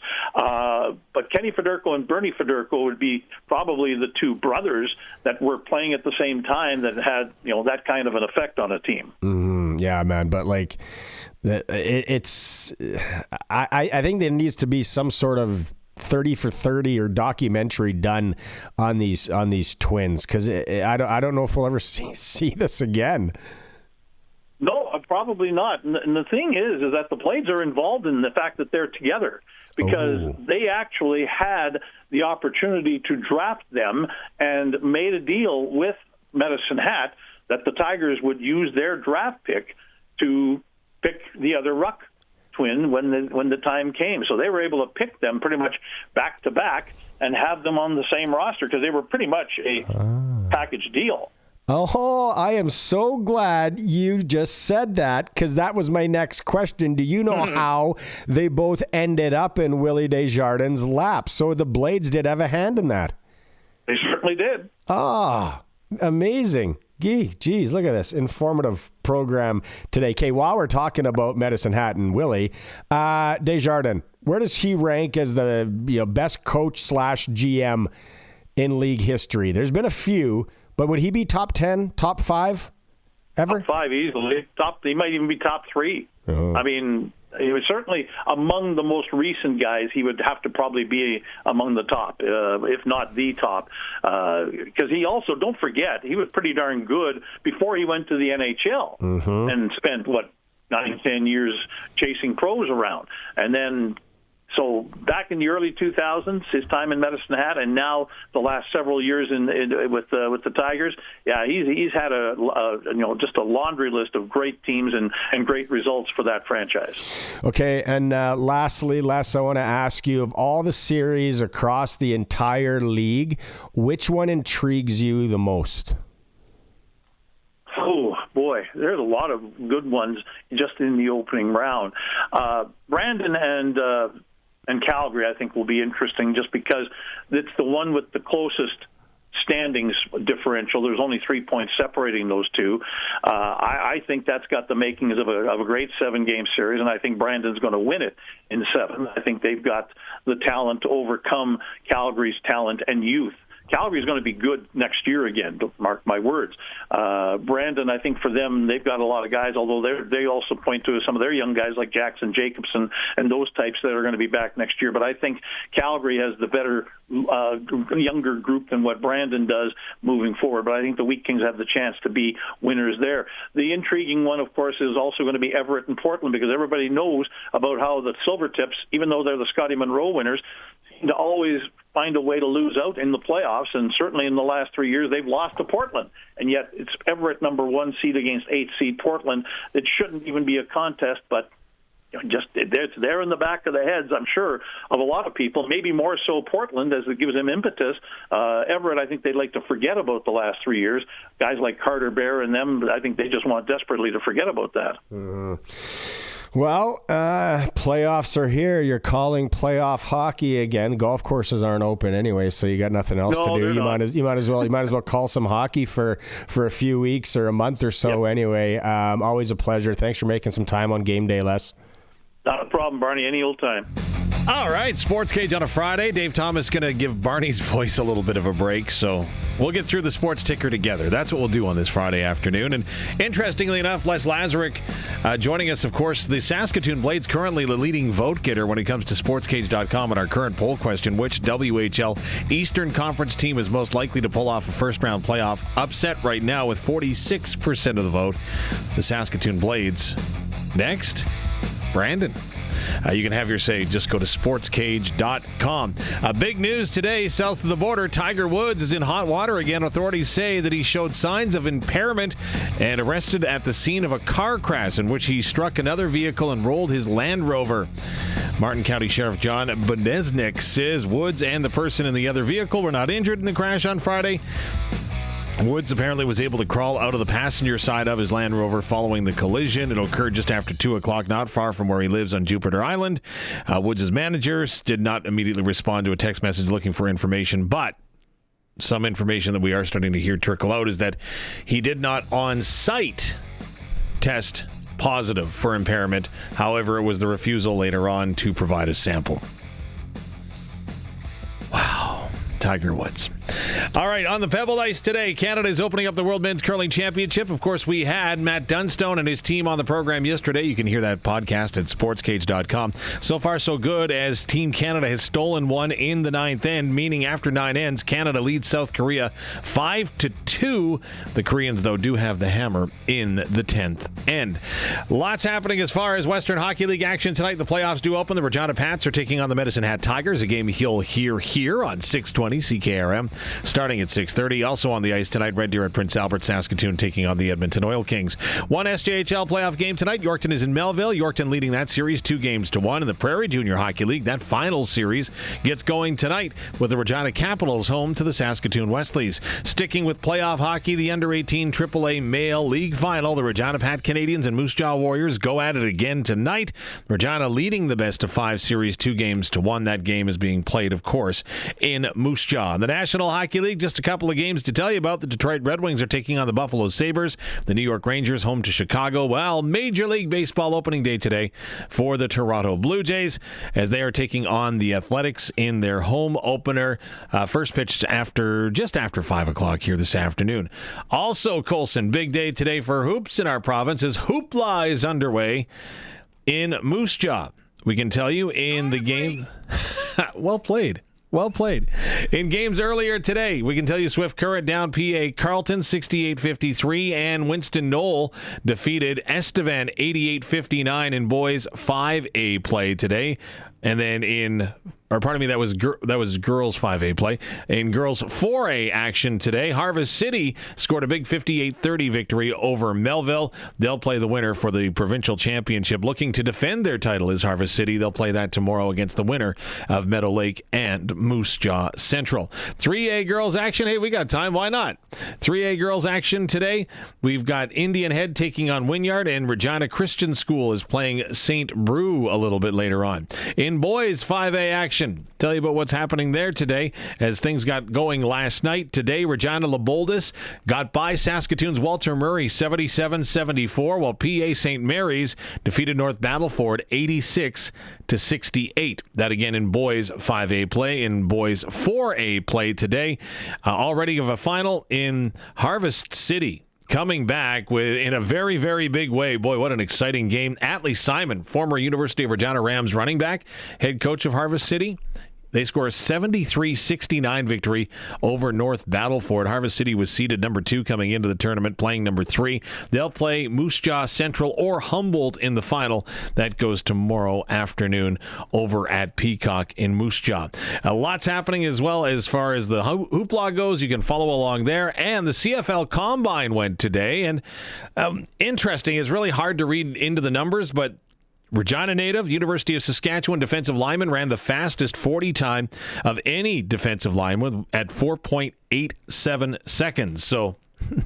But Kenny Federko and Bernie Federko would be probably the two brothers that were playing at the same time that had, that kind of an effect on a team. Yeah, man. But like, it's I think there needs to be some sort of 30 for 30 or documentary done on these twins, because I don't know if we'll ever see this again. No, probably not. And the thing is that the Blades are involved in the fact that they're together because they actually had the opportunity to draft them and made a deal with Medicine Hat that the Tigers would use their draft pick to pick the other Ruck twin when the time came. So they were able to pick them pretty much back to back and have them on the same roster because they were pretty much a package deal. Oh, I am so glad you just said that, because that was my next question. Do you know how they both ended up in Willie Desjardins' lap? So the Blades did have a hand in that. They certainly did. Amazing. Geez, look at this informative program today. Okay, while we're talking about Medicine Hat and Willie, Desjardins, where does he rank as the best coach / GM in league history? There's been a few, but would he be top 10, top 5 ever? Top 5 easily. He might even be top 3. I mean, he was certainly among the most recent guys. He would have to probably be among the top, if not the top. Because he also, don't forget, he was pretty darn good before he went to the NHL and spent, 9-10 years chasing pros around. And then, so back in the early 2000s, his time in Medicine Hat, and now the last several years with the Tigers, he's had just a laundry list of great teams and great results for that franchise. Okay, and lastly, I want to ask you, of all the series across the entire league, which one intrigues you the most? Oh, boy, there's a lot of good ones just in the opening round. Brandon and Calgary, I think, will be interesting just because it's the one with the closest standings differential. There's only 3 points separating those two. I think that's got the makings of a great 7-game series, and I think Brandon's going to win it in 7. I think they've got the talent to overcome Calgary's talent and youth. Calgary's going to be good next year again, mark my words. Brandon, I think for them, they've got a lot of guys, although they also point to some of their young guys like Jackson Jacobson and those types that are going to be back next year. But I think Calgary has the better younger group than what Brandon does moving forward. But I think the Wheat Kings have the chance to be winners there. The intriguing one, of course, is also going to be Everett and Portland, because everybody knows about how the Silvertips, even though they're the Scotty Munro winners, seem to always find a way to lose out in the playoffs, and certainly in the last 3 years they've lost to Portland, and yet it's Everett number 1 seed against 8 seed Portland. It shouldn't even be a contest, but just it's there in the back of the heads, I'm sure, of a lot of people, maybe more so Portland, as it gives them impetus. Everett, I think they'd like to forget about the last 3 years. Guys like Carter Bear and them, I think they just want desperately to forget about that. Well, playoffs are here. You're calling playoff hockey again. Golf courses aren't open anyway, so you got nothing else to do. You might as well call some hockey for a few weeks or a month or so. Yep. Anyway, always a pleasure. Thanks for making some time on game day, Les. Not a problem, Barney. Any old time. All right, SportsCage on a Friday. Dave Thomas going to give Barney's voice a little bit of a break, so we'll get through the sports ticker together. That's what we'll do on this Friday afternoon. And interestingly enough, Les Lazaruk joining us, of course, the Saskatoon Blades, currently the leading vote getter when it comes to SportsCage.com on our current poll question, which WHL Eastern Conference team is most likely to pull off a first-round playoff upset right now with 46% of the vote. The Saskatoon Blades. Next, Brandon. you can have your say. Just go to SportsCage.com. Big news today, south of the border, Tiger Woods is in hot water again. Authorities say that he showed signs of impairment and arrested at the scene of a car crash in which he struck another vehicle and rolled his Land Rover. Martin County Sheriff John Bodesnik says Woods and the person in the other vehicle were not injured in the crash on Friday. Woods apparently was able to crawl out of the passenger side of his Land Rover following the collision. It occurred just after 2 o'clock, not far from where he lives on Jupiter Island. Woods' managers did not immediately respond to a text message looking for information, but some information that we are starting to hear trickle out is that he did not on site test positive for impairment. However, it was the refusal later on to provide a sample. Wow. Tiger Woods. All right, on the Pebble Ice today, Canada is opening up the World Men's Curling Championship. Of course, we had Matt Dunstone and his team on the program yesterday. You can hear that podcast at sportscage.com. So far, so good, as Team Canada has stolen one in the ninth end, meaning after 9 ends, Canada leads South Korea 5-2. The Koreans, though, do have the hammer in the 10th end. Lots happening as far as Western Hockey League action tonight. The playoffs do open. The Regina Pats are taking on the Medicine Hat Tigers, a game you'll hear here on 620 CKRM. Starting at 6:30. Also on the ice tonight, Red Deer at Prince Albert, Saskatoon taking on the Edmonton Oil Kings. One SJHL playoff game tonight. Yorkton is in Melville. Yorkton leading that series 2-1. In the Prairie Junior Hockey League, that final series gets going tonight with the Regina Capitals home to the Saskatoon Wesleys. Sticking with playoff hockey, the Under-18 AAA Male League Final. The Regina Pat Canadians and Moose Jaw Warriors go at it again tonight. Regina leading the best-of-5 series 2-1. That game is being played, of course, in Moose Jaw. The National Hockey League, just a couple of games to tell you about. The Detroit Red Wings are taking on the Buffalo Sabres. The New York Rangers home to Chicago. Well, Major League Baseball opening day today for the Toronto Blue Jays as they are taking on the Athletics in their home opener. First pitch just after 5 o'clock here this afternoon. Also, Colson, big day today for hoops in our province as Hoopla is underway in Moose Jaw. We can tell you in the game... Well played. Well played. In games earlier today, we can tell you Swift Current down PA Carleton 68-53, and Winston Knoll defeated Estevan 88-59 in boys 5A play today. And then that was girls 5A play. In girls 4A action today, Harvest City scored a big 58-30 victory over Melville. They'll play the winner for the provincial championship. Looking to defend their title is Harvest City. They'll play that tomorrow against the winner of Meadow Lake and Moose Jaw Central. 3A girls action. Hey, we got time. Why not? 3A girls action today. We've got Indian Head taking on Wynyard, and Regina Christian School is playing St. Brew a little bit later on. In boys 5A action, tell you about what's happening there today as things got going last night. Today, Regina Laboldis got by Saskatoon's Walter Murray 77-74, while PA St. Mary's defeated North Battleford 86-68. That again in boys 5A play. In boys 4A play today, already of a final in Harvest City. Coming back in a very, very big way. Boy, what an exciting game. Atlee Simon, former University of Regina Rams running back, head coach of Harvest City. They score a 73-69 victory over North Battleford. Harvest City was seeded number 2 coming into the tournament, playing number 3. They'll play Moose Jaw Central or Humboldt in the final. That goes tomorrow afternoon over at Peacock in Moose Jaw. Lots happening as well as far as the hoopla goes. You can follow along there. And the CFL Combine went today. And interesting, it's really hard to read into the numbers, but Regina native, University of Saskatchewan defensive lineman ran the fastest 40 time of any defensive lineman at 4.87 seconds. So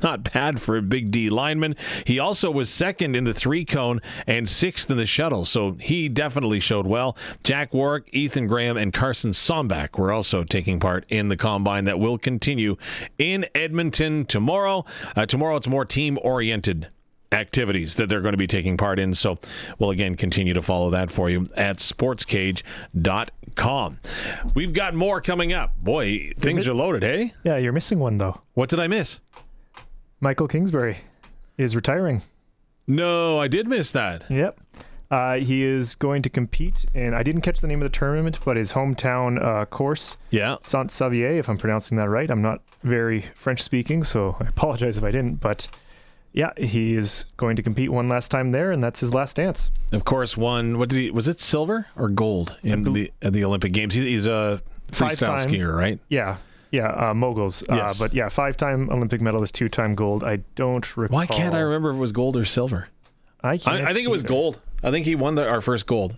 not bad for a big D lineman. He also was second in the 3-cone and 6th in the shuttle, so he definitely showed well. Jack Warwick, Ethan Graham, and Carson Sombach were also taking part in the Combine that will continue in Edmonton tomorrow. Tomorrow it's more team-oriented activities that they're going to be taking part in. So we'll again continue to follow that for you at sportscage.com. We've got more coming up. Boy, things are loaded, hey? Yeah, you're missing one, though. What did I miss? Michael Kingsbury is retiring. No, I did miss that. Yep. He is going to compete, and I didn't catch the name of the tournament, but his hometown course, Saint-Savier, if I'm pronouncing that right. I'm not very French-speaking, so I apologize if I didn't, but yeah, he is going to compete one last time there, and that's his last dance. Of course, was it silver or gold in the Olympic Games? He's a freestyle skier, right? Yeah, moguls. Yes. But yeah, 5-time Olympic medalist, 2-time gold. I don't recall. Why can't I remember if it was gold or silver? I think it was gold. I think he won our first gold.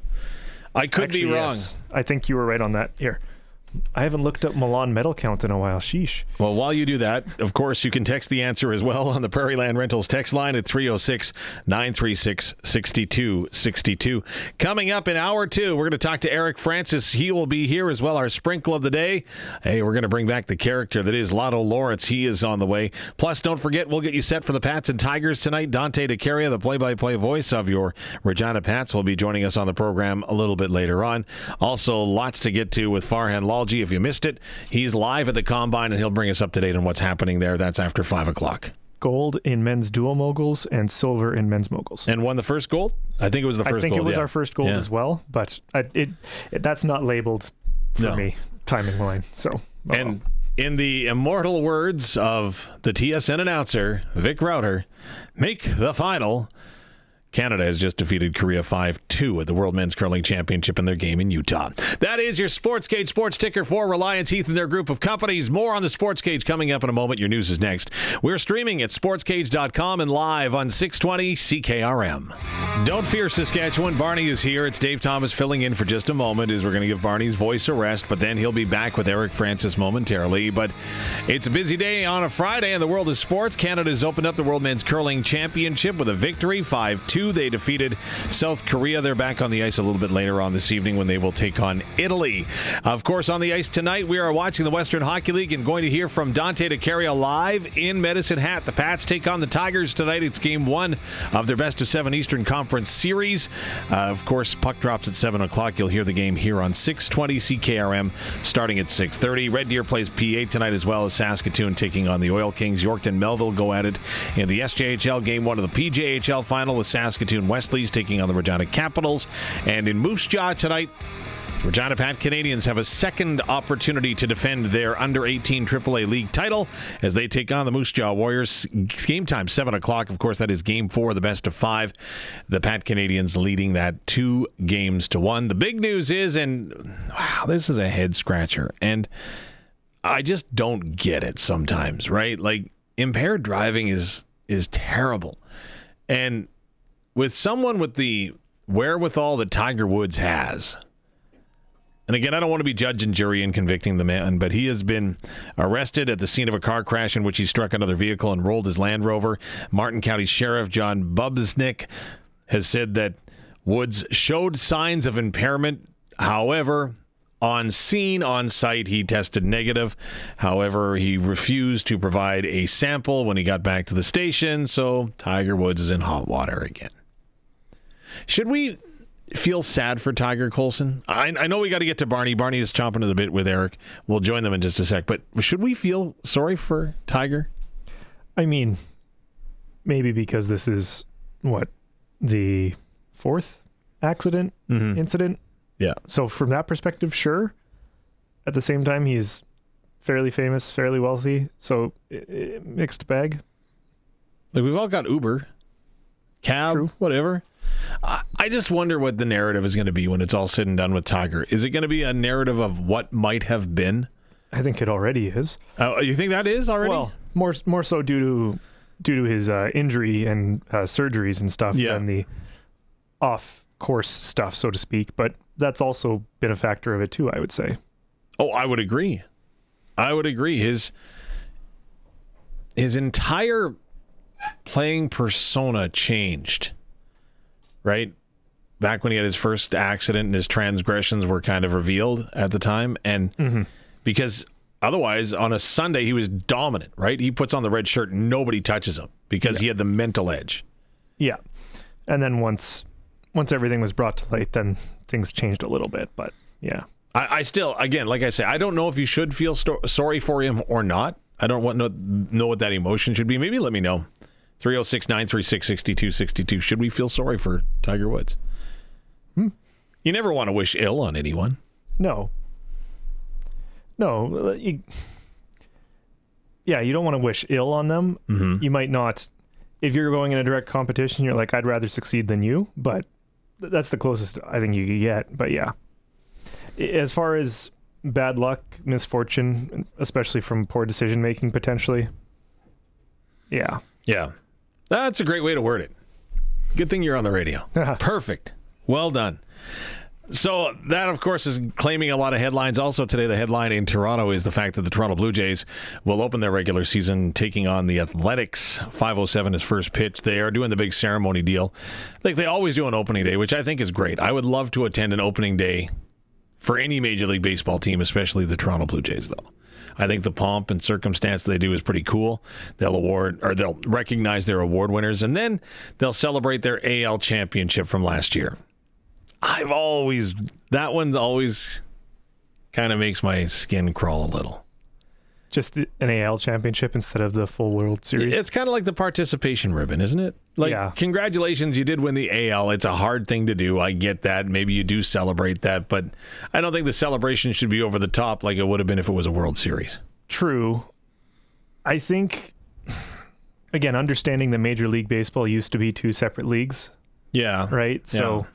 I could be wrong. Yes. I think you were right on that. Here. I haven't looked up Milan medal count in a while. Sheesh. Well, while you do that, of course, you can text the answer as well on the Prairie Land Rentals text line at 306-936-6262. Coming up in hour 2, we're going to talk to Eric Francis. He will be here as well, our sprinkle of the day. Hey, we're going to bring back the character that is Lotto Lawrence. He is on the way. Plus, don't forget, we'll get you set for the Pats and Tigers tonight. Dante Caria, the play-by-play voice of your Regina Pats, will be joining us on the program a little bit later on. Also, lots to get to with Farhan Lalji. If you missed it, he's live at the Combine, and he'll bring us up to date on what's happening there. That's after 5 o'clock. Gold in men's dual moguls and silver in men's moguls. And won the first gold? I think it was the first gold. I think it was our first gold as well, but that's not labeled for me, timing line. So, and in the immortal words of the TSN announcer, Vic Router, make the final. Canada has just defeated Caria 5-2 at the World Men's Curling Championship in their game in Utah. That is your SportsCage sports ticker for Reliance Heath and their group of companies. More on the SportsCage coming up in a moment. Your news is next. We're streaming at sportscage.com and live on 620 CKRM. Don't fear, Saskatchewan. Barney is here. It's Dave Thomas filling in for just a moment as we're going to give Barney's voice a rest, but then he'll be back with Eric Francis momentarily. But it's a busy day on a Friday in the world of sports. Canada's opened up the World Men's Curling Championship with a victory, 5-2. They defeated South Korea. They're back on the ice a little bit later on this evening when they will take on Italy. Of course, on the ice tonight, we are watching the Western Hockey League and going to hear from Dante Caria live in Medicine Hat. The Pats take on the Tigers tonight. It's game 1 of their best-of-7 Eastern Conference series. Of course, puck drops at 7 o'clock. You'll hear the game here on 620 CKRM starting at 6:30. Red Deer plays P8 tonight as well as Saskatoon taking on the Oil Kings. Yorkton Melville go at it in the SJHL game 1 of the PJHL final with Saskatoon Wesley's taking on the Regina Capitals. And in Moose Jaw tonight, Regina Pat Canadians have a second opportunity to defend their under-18 AAA League title as they take on the Moose Jaw Warriors. Game time, 7 o'clock. Of course, that is game 4, the best of 5. The Pat Canadians leading that 2-1. The big news is, and wow, this is a head-scratcher, and I just don't get it sometimes, right? Like, impaired driving is terrible. And with someone with the wherewithal that Tiger Woods has, and again, I don't want to be judge and jury in convicting the man, but he has been arrested at the scene of a car crash in which he struck another vehicle and rolled his Land Rover. Martin County Sheriff John Bubsnick has said that Woods showed signs of impairment. However, on scene, on site, he tested negative. However, he refused to provide a sample when he got back to the station, so Tiger Woods is in hot water again. Should we feel sad for Tiger Colson? I know we got to get to Barney. Barney is chomping at the bit with Eric. We'll join them in just a sec. But should we feel sorry for Tiger? I mean, maybe because this is, the 4th accident incident? Yeah. So from that perspective, sure. At the same time, he's fairly famous, fairly wealthy. So mixed bag. Like, we've all got Uber, cab, True. Whatever. I just wonder what the narrative is going to be when it's all said and done with Tiger. Is it going to be a narrative of what might have been? I think it already is. You think that is already? Well, more so due to his injury and surgeries and stuff than the off-course stuff, so to speak. But that's also been a factor of it too, I would say. Oh, I would agree. His entire playing persona changed. Right? Back when he had his first accident and his transgressions were kind of revealed at the time. And because otherwise, on a Sunday, he was dominant, right? He puts on the red shirt and nobody touches him because he had the mental edge. Yeah. And then once everything was brought to light, then things changed a little bit. But yeah. I still, again, like I say, I don't know if you should feel sorry for him or not. I don't know what that emotion should be. Maybe let me know. 306-936-6262. Should we feel sorry for Tiger Woods? You never want to wish ill on anyone. No. You don't want to wish ill on them. You might not if you're going in a direct competition, you're like, I'd rather succeed than you, but that's the closest I think you could get. But yeah, as far as bad luck, misfortune, especially from poor decision making potentially, yeah, that's a great way to word it. Good thing you're on the radio. Perfect. Well done. So that, of course, is claiming a lot of headlines. Also today, the headline in Toronto is the fact that the Toronto Blue Jays will open their regular season taking on the Athletics. 5:07 is first pitch. They are doing the big ceremony deal like they always do on opening day, which I think is great. I would love to attend an opening day for any Major League Baseball team, especially the Toronto Blue Jays, though. I think the pomp and circumstance they do is pretty cool. They'll recognize their award winners, and then they'll celebrate their AL championship from last year. That one always kind of makes my skin crawl a little. Just an AL championship instead of the full World Series. It's kind of like the participation ribbon, isn't it? Like, yeah. Congratulations, you did win the AL. It's a hard thing to do. I get that. Maybe you do celebrate that, but I don't think the celebration should be over the top like it would have been if it was a World Series. True. I think, again, understanding that Major League Baseball used to be two separate leagues. Yeah. Right? So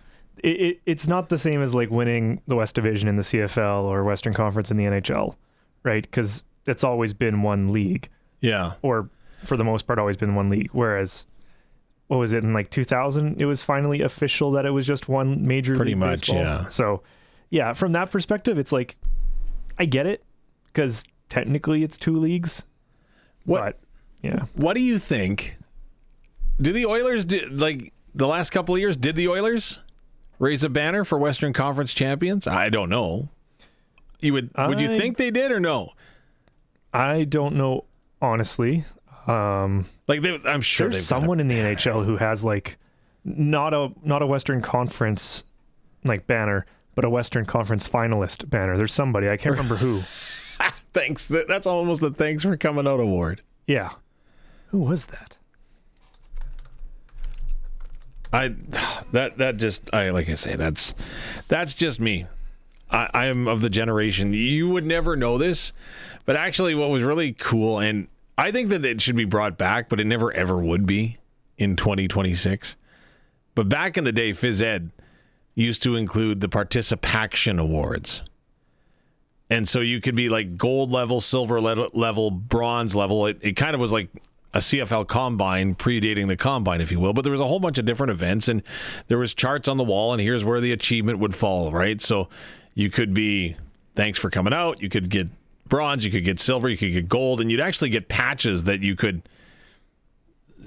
it's not the same as like winning the West Division in the CFL or Western Conference in the NHL, right? Because it's always been one league. Yeah. Or for the most part, always been one league. Whereas, what was it, in like 2000, it was finally official that it was just one Major Pretty League much, Baseball. yeah. So, yeah, from that perspective, it's like, I get it, because technically it's two leagues. But, yeah. What do you think? Do the Oilers, the last couple of years, did the Oilers raise a banner for Western Conference champions? I don't know. Would you think they did or no? I don't know, honestly. I'm sure there's someone in the NHL who has like not a Western Conference like banner, but a Western Conference finalist banner. There's somebody, I can't remember who. Thanks. That's almost the Thanks for Coming Out award. Yeah. Who was that? Like I say, that's just me. I am of the generation. You would never know this, but actually what was really cool, and I think that it should be brought back, but it never ever would be in 2026. But back in the day, Phys Ed used to include the participation awards. And so you could be like gold level, silver level, bronze level. It kind of was like a CFL combine predating the combine, if you will. But there was a whole bunch of different events, and there was charts on the wall, and here's where the achievement would fall, right? So you could be thanks for coming out. You could get bronze, you could get silver, you could get gold, and you'd actually get patches that you could.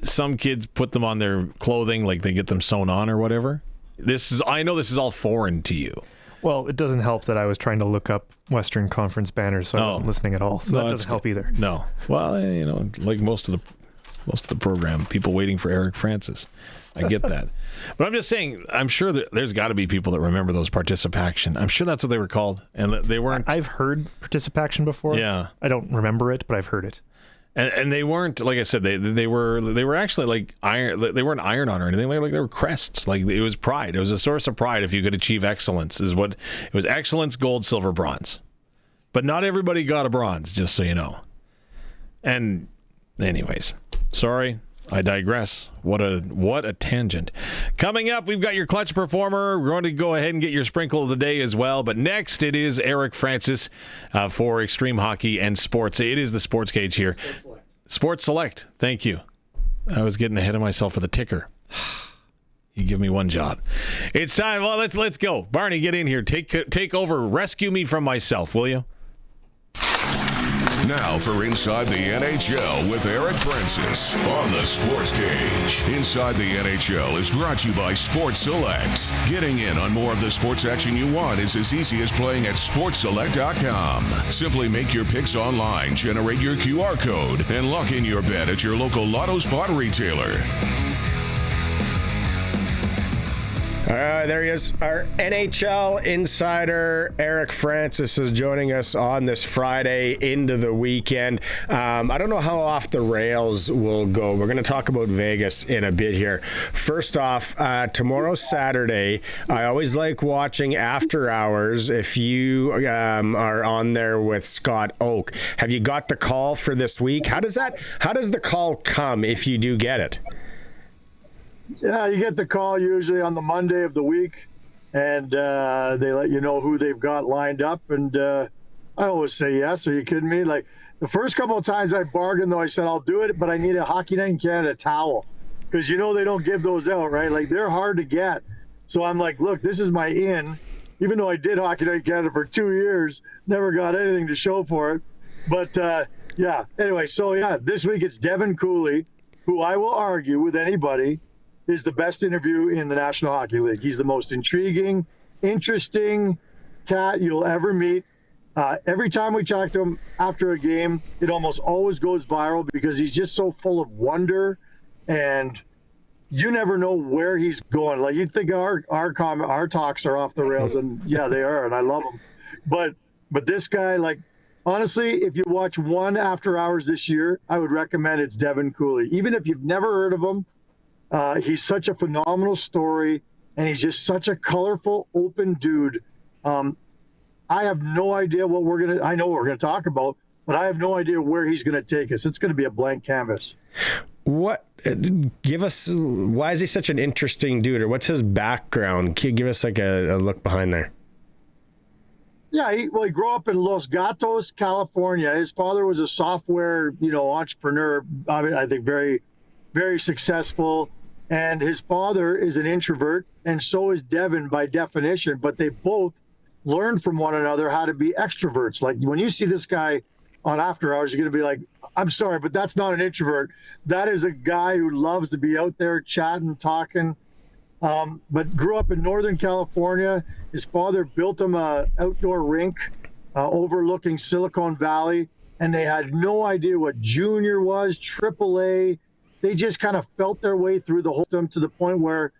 Some kids put them on their clothing, like they get them sewn on or whatever. I know this is all foreign to you. Well, it doesn't help that I was trying to look up Western Conference banners, so I wasn't listening at all. So that doesn't help either. No. Well, like most of the program, people waiting for Eric Francis. I get that. But I'm just saying, I'm sure that there's got to be people that remember those participation. I'm sure that's what they were called, and they weren't. I've heard participation before. Yeah. I don't remember it, but I've heard it. And they weren't, like I said, they were actually like iron. They weren't iron on or anything. Like they were crests. Like it was pride. It was a source of pride if you could achieve excellence. Is what it was: excellence, gold, silver, bronze. But not everybody got a bronze, just so you know. And anyways, sorry, I digress. What a tangent. Coming up, we've got your clutch performer. We're going to go ahead and get your sprinkle of the day as well. But next, it is Eric Francis for Extreme Hockey and Sports. It is the SportsCage here. Sports Select. Thank you. I was getting ahead of myself with a ticker. You give me one job. It's time. Well, let's go. Barney, get in here. Take over. Rescue me from myself, will you? Now for Inside the NHL with Eric Francis on the Sports Cage. Inside the NHL is brought to you by Sports Select. Getting in on more of the sports action you want is as easy as playing at sportsselect.com. Simply make your picks online, generate your QR code, and lock in your bet at your local Lotto spot retailer. There he is. Our NHL insider, Eric Francis, is joining us on this Friday into the weekend. I don't know how off the rails we'll go. We're going to talk about Vegas in a bit here. First off, tomorrow, Saturday, I always like watching After Hours if you are on there with Scott Oak. Have you got the call for this week? How does the call come if you do get it? Yeah, you get the call usually on the Monday of the week, and they let you know who they've got lined up. And I always say yes. Are you kidding me? Like the first couple of times I bargained, though, I said I'll do it, but I need a Hockey Night in Canada towel because they don't give those out, right? Like they're hard to get. So I'm like, look, this is my in. Even though I did Hockey Night in Canada for 2 years, never got anything to show for it. But yeah. Anyway, so yeah, this week it's Devin Cooley, who I will argue with anybody is the best interview in the National Hockey League. He's the most intriguing, interesting cat you'll ever meet. Every time we talk to him after a game, it almost always goes viral because he's just so full of wonder, and you never know where he's going. Like you'd think our talks are off the rails, and yeah, they are, and I love them. But this guy, like honestly, if you watch one After Hours this year, I would recommend it's Devin Cooley. Even if you've never heard of him, he's such a phenomenal story, and he's just such a colorful, open dude. I have no idea I know what we're gonna talk about, but I have no idea where he's gonna take us. It's gonna be a blank canvas. Why is he such an interesting dude, or what's his background? Can you give us like a look behind there? Yeah, he grew up in Los Gatos, California. His father was a software, entrepreneur, I think very, very successful. And his father is an introvert, and so is Devin by definition, but they both learned from one another how to be extroverts. Like when you see this guy on After Hours, you're going to be like, I'm sorry, but that's not an introvert. That is a guy who loves to be out there chatting, talking, but grew up in Northern California. His father built him a outdoor rink overlooking Silicon Valley, and they had no idea what junior was, AAA. They just kind of felt their way through the whole thing to the point where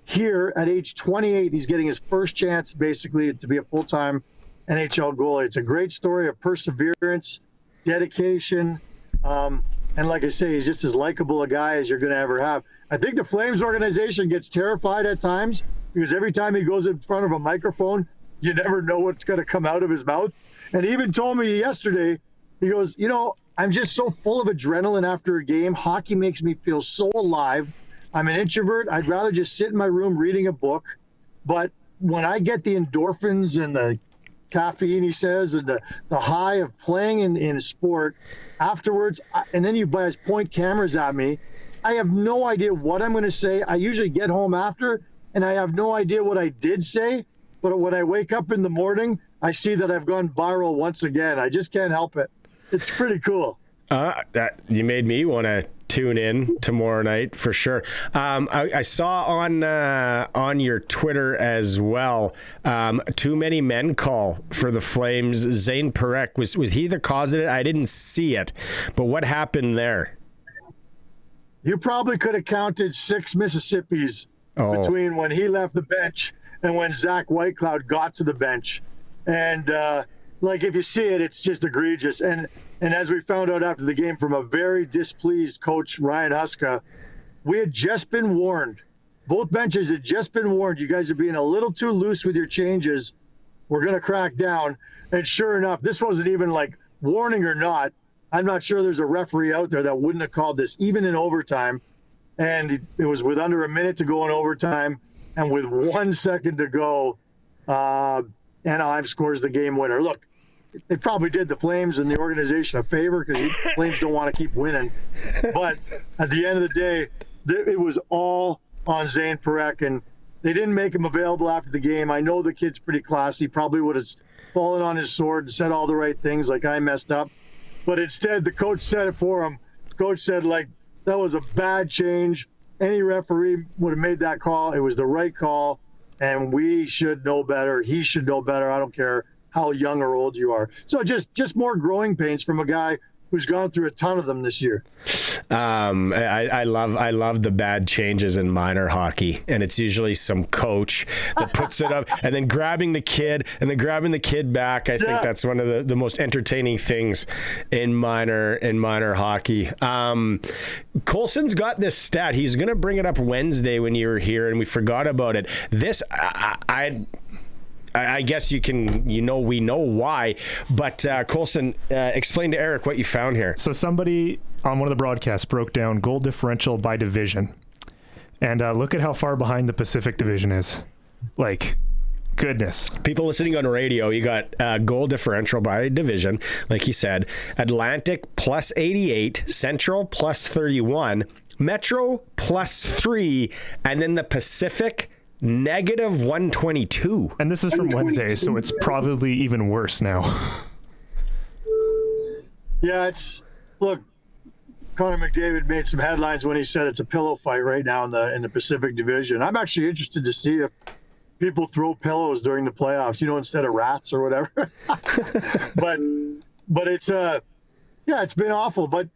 here at age 28, he's getting his first chance basically to be a full-time NHL goalie. It's a great story of perseverance, dedication, and like I say, he's just as likable a guy as you're going to ever have. I think the Flames organization gets terrified at times because every time he goes in front of a microphone, you never know what's going to come out of his mouth. And he even told me yesterday, he goes, I'm just so full of adrenaline after a game. Hockey makes me feel so alive. I'm an introvert. I'd rather just sit in my room reading a book. But when I get the endorphins and the caffeine, he says, and the high of playing in sport afterwards, and then you guys point cameras at me, I have no idea what I'm going to say. I usually get home after, and I have no idea what I did say. But when I wake up in the morning, I see that I've gone viral once again. I just can't help it. It's pretty cool. You made me want to tune in tomorrow night for sure. I saw on your Twitter as well, too many men call for the Flames. Zane Parekh, was he the cause of it? I didn't see it, but what happened there? You probably could have counted 6 Mississippis between when he left the bench and when Zach Whitecloud got to the bench. And if you see it, it's just egregious. And as we found out after the game from a very displeased coach, Ryan Huska, we had just been warned. Both benches had just been warned. You guys are being a little too loose with your changes. We're going to crack down. And sure enough, this wasn't even like warning or not. I'm not sure there's a referee out there that wouldn't have called this, even in overtime. And it was with under a minute to go in overtime. And with 1 second to go, Anaheim scores the game winner. Look, they probably did the Flames and the organization a favor because the Flames don't want to keep winning. But at the end of the day, it was all on Zane Parekh, and they didn't make him available after the game. I know the kid's pretty classy, probably would have fallen on his sword and said all the right things like I messed up. But instead, the coach said it for him. Coach said, that was a bad change. Any referee would have made that call. It was the right call, and we should know better. He should know better. I don't care how young or old you are. So just more growing pains from a guy who's gone through a ton of them this year. I love the bad changes in minor hockey, and it's usually some coach that puts it up and then grabbing the kid back. I think that's one of the most entertaining things in minor hockey. Colson's got this stat. He's going to bring it up Wednesday when you were here, and we forgot about it. This I guess we know why, but Colson, explain to Eric what you found here. So somebody on one of the broadcasts broke down goal differential by division. And look at how far behind the Pacific Division is. Like, goodness. People listening on radio, you got goal differential by division, like he said. Atlantic plus 88, Central plus 31, Metro plus 3, and then the Pacific negative 122. And this is from Wednesday, so it's probably even worse now. Yeah, look, Connor McDavid made some headlines when he said it's a pillow fight right now in the Pacific Division. I'm actually interested to see if people throw pillows during the playoffs, instead of rats or whatever. but it's it's been awful. But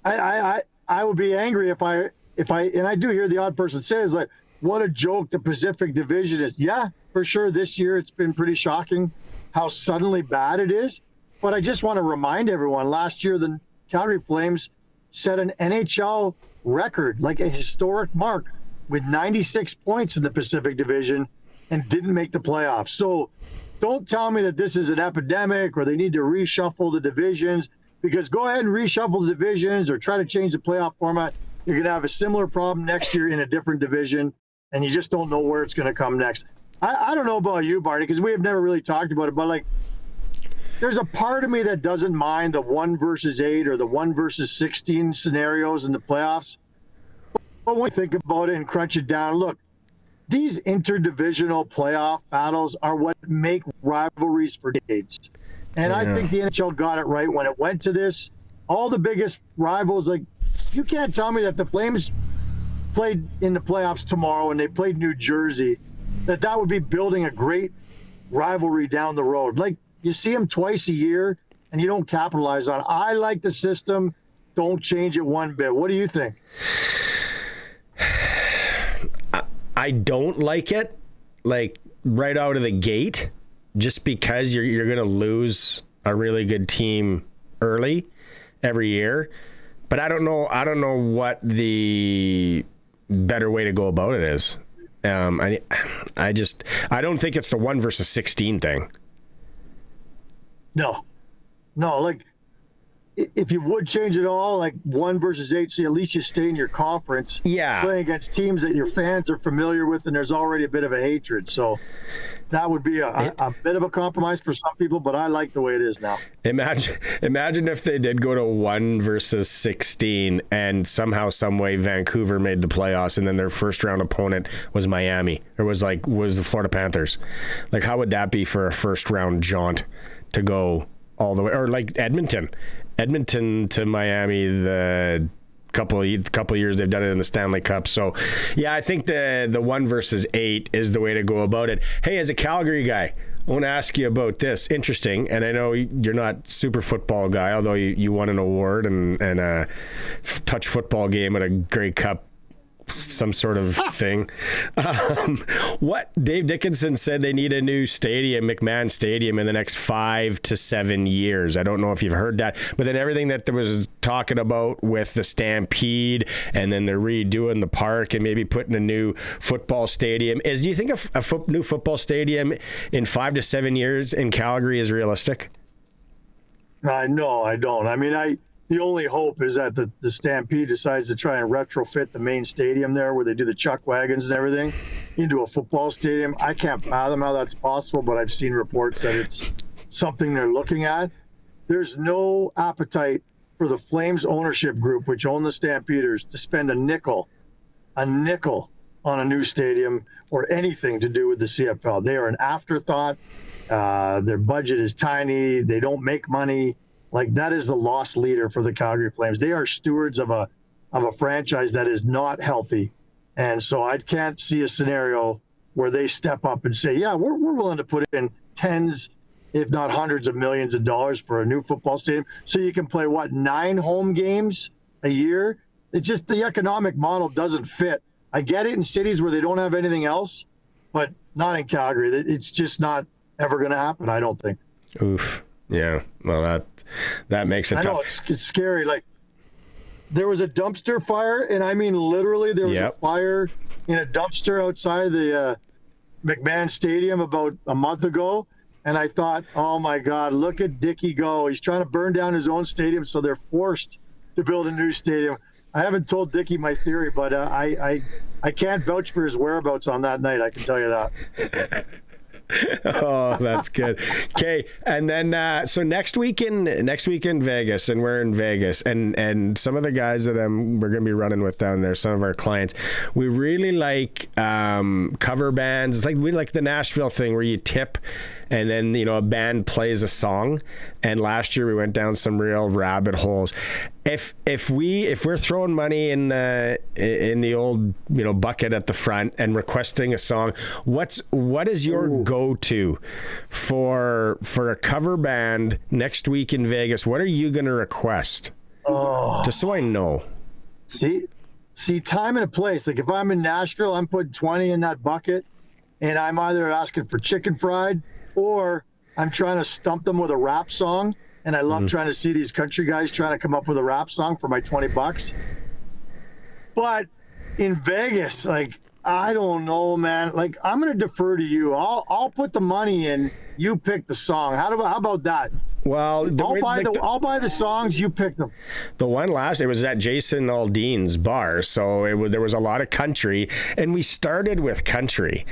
I would be angry if I and I do hear the odd person say is like, what a joke the Pacific Division is. Yeah, for sure. This year it's been pretty shocking how suddenly bad it is. But I just want to remind everyone, last year the Calgary Flames set an NHL record, like a historic mark, with 96 points in the Pacific Division and didn't make the playoffs. So don't tell me that this is an epidemic or they need to reshuffle the divisions, because go ahead and reshuffle the divisions or try to change the playoff format. You're going to have a similar problem next year in a different division, and you just don't know where it's going to come next. I don't know about you, Barney, because we have never really talked about it, but like, there's a part of me that doesn't mind the 1 versus 8 or the 1 versus 16 scenarios in the playoffs. But when you think about it and crunch it down, look, these interdivisional playoff battles are what make rivalries for decades. And I think the NHL got it right when it went to this. All the biggest rivals, like, you can't tell me that the Flames played in the playoffs tomorrow and they played New Jersey, that would be building a great rivalry down the road. Like, you see them twice a year and you don't capitalize on it. I like the system. Don't change it one bit. What do you think? I don't like it, like, right out of the gate, just because you're going to lose a really good team early every year. But I don't know what the better way to go about it is. I don't think it's the 1 versus 16 thing. No, like, if you would change it all, like 1 versus 8, so at least you stay in your conference. Yeah. Playing against teams that your fans are familiar with, and there's already a bit of a hatred. So that would be a bit of a compromise for some people, but I like the way it is now. Imagine if they did go to 1 versus 16 and somehow, some way, Vancouver made the playoffs, and then their first round opponent was Miami, or was the Florida Panthers. Like, how would that be for a first round jaunt to go all the way? Or like Edmonton to Miami, the couple of years they've done it in the Stanley Cup. So yeah, I think the 1 versus 8 is the way to go about it. Hey, as a Calgary guy, I want to ask you about this. Interesting, and I know you're not super football guy, although you won an award and a touch football game at a Grey Cup, some sort of thing. What Dave Dickinson said, they need a new stadium, McMahon Stadium, in the next 5 to 7 years. I don't know if you've heard that, but then everything that there was talking about with the Stampede, and then they're redoing the park and maybe putting a new football stadium. Do you think a new football stadium in 5 to 7 years in Calgary is realistic? No, I don't. I mean, the only hope is that the Stampede decides to try and retrofit the main stadium there, where they do the chuck wagons and everything, into a football stadium. I can't fathom how that's possible, but I've seen reports that it's something they're looking at. There's no appetite for the Flames ownership group, which own the Stampeders, to spend a nickel on a new stadium or anything to do with the CFL. They are an afterthought. Their budget is tiny. They don't make money. Like, that is the lost leader for the Calgary Flames. They are stewards of a franchise that is not healthy. And so I can't see a scenario where they step up and say, yeah, we're willing to put in tens, if not hundreds of millions of dollars for a new football stadium. So you can play, 9 home games a year? It's just the economic model doesn't fit. I get it in cities where they don't have anything else, but not in Calgary. It's just not ever going to happen, I don't think. Oof. Yeah, well, that makes it tough. I know, it's scary. Like, there was a dumpster fire, and I mean literally there was a fire in a dumpster outside the McMahon Stadium about a month ago, and I thought, oh my God, look at Dickie go. He's trying to burn down his own stadium, so they're forced to build a new stadium. haven't told Dickie my theory, but I can't vouch for his whereabouts on that night. I can tell you that. Oh, that's good. Okay, and then so next week in Vegas, and we're in Vegas, and some of the guys that we're going to be running with down there, some of our clients, we really like cover bands. It's like we like the Nashville thing where you tip, and then a band plays a song. And last year we went down some real rabbit holes. If we're throwing money in the old bucket at the front and requesting a song, what is your go-to for a cover band next week in Vegas? What are you going to request? Oh, just so I know. See, time and a place. Like if I'm in Nashville, I'm putting 20 in that bucket, and I'm either asking for chicken fried or I'm trying to stump them with a rap song. And I love trying to see these country guys trying to come up with a rap song for my $20. But in Vegas, like, I don't know, man. Like, I'm going to defer to you. I'll put the money in. You pick the song. How about that? Well, I'll buy the songs. You pick them. The one it was at Jason Aldean's bar, so there was a lot of country, and we started with country.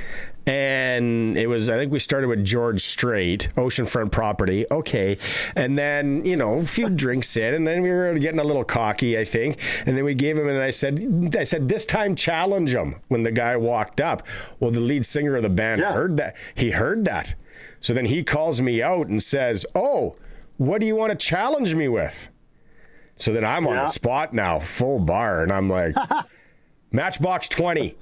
And I think we started with George Strait, Oceanfront Property. Okay. And then, a few drinks in, and then we were getting a little cocky, I think. And then we gave him, and I said, this time challenge him when the guy walked up. Well, the lead singer of the band heard that. He heard that. So then he calls me out and says, "Oh, what do you want to challenge me with?" So then I'm on the spot now, full bar. And I'm like, Matchbox 20.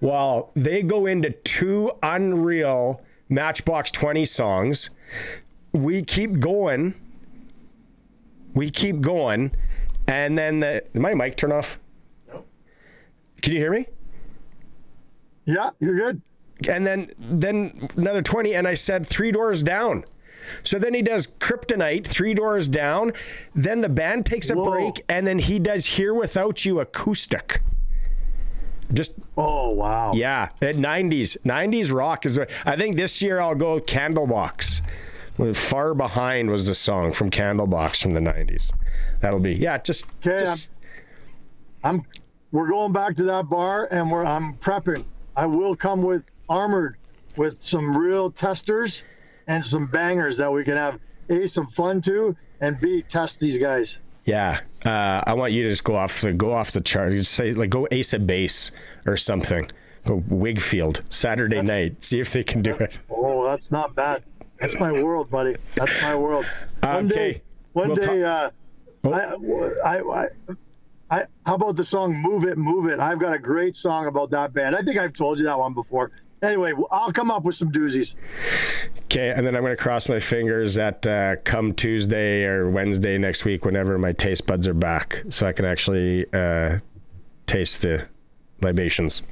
Well, they go into 2 unreal Matchbox 20 songs. We keep going. And then did my mic turn off? No. Can you hear me? Yeah, you're good. And then another 20, and I said 3 Doors Down. So then he does Kryptonite, 3 Doors Down. Then the band takes a break, and then he does Here Without You acoustic. Oh, wow. Yeah, 90s rock is. I think this year I'll go Candlebox. Far Behind was the song from Candlebox from the 90s. That'll be we're going back to that bar, and I'm prepping. I will come with armored with some real testers and some bangers that we can have A, some fun to, and B, test these guys. Yeah, I want you to just go off the chart. Just say go Ace of Base or something. Go Wigfield Saturday night. See if they can do it. Oh, that's not bad. That's my world, buddy. That's my world. One day. How about the song "Move It, Move It"? I've got a great song about that band. I think I've told you that one before. Anyway, I'll come up with some doozies. Okay, and then I'm going to cross my fingers that come Tuesday or Wednesday next week, whenever my taste buds are back, so I can actually taste the libations.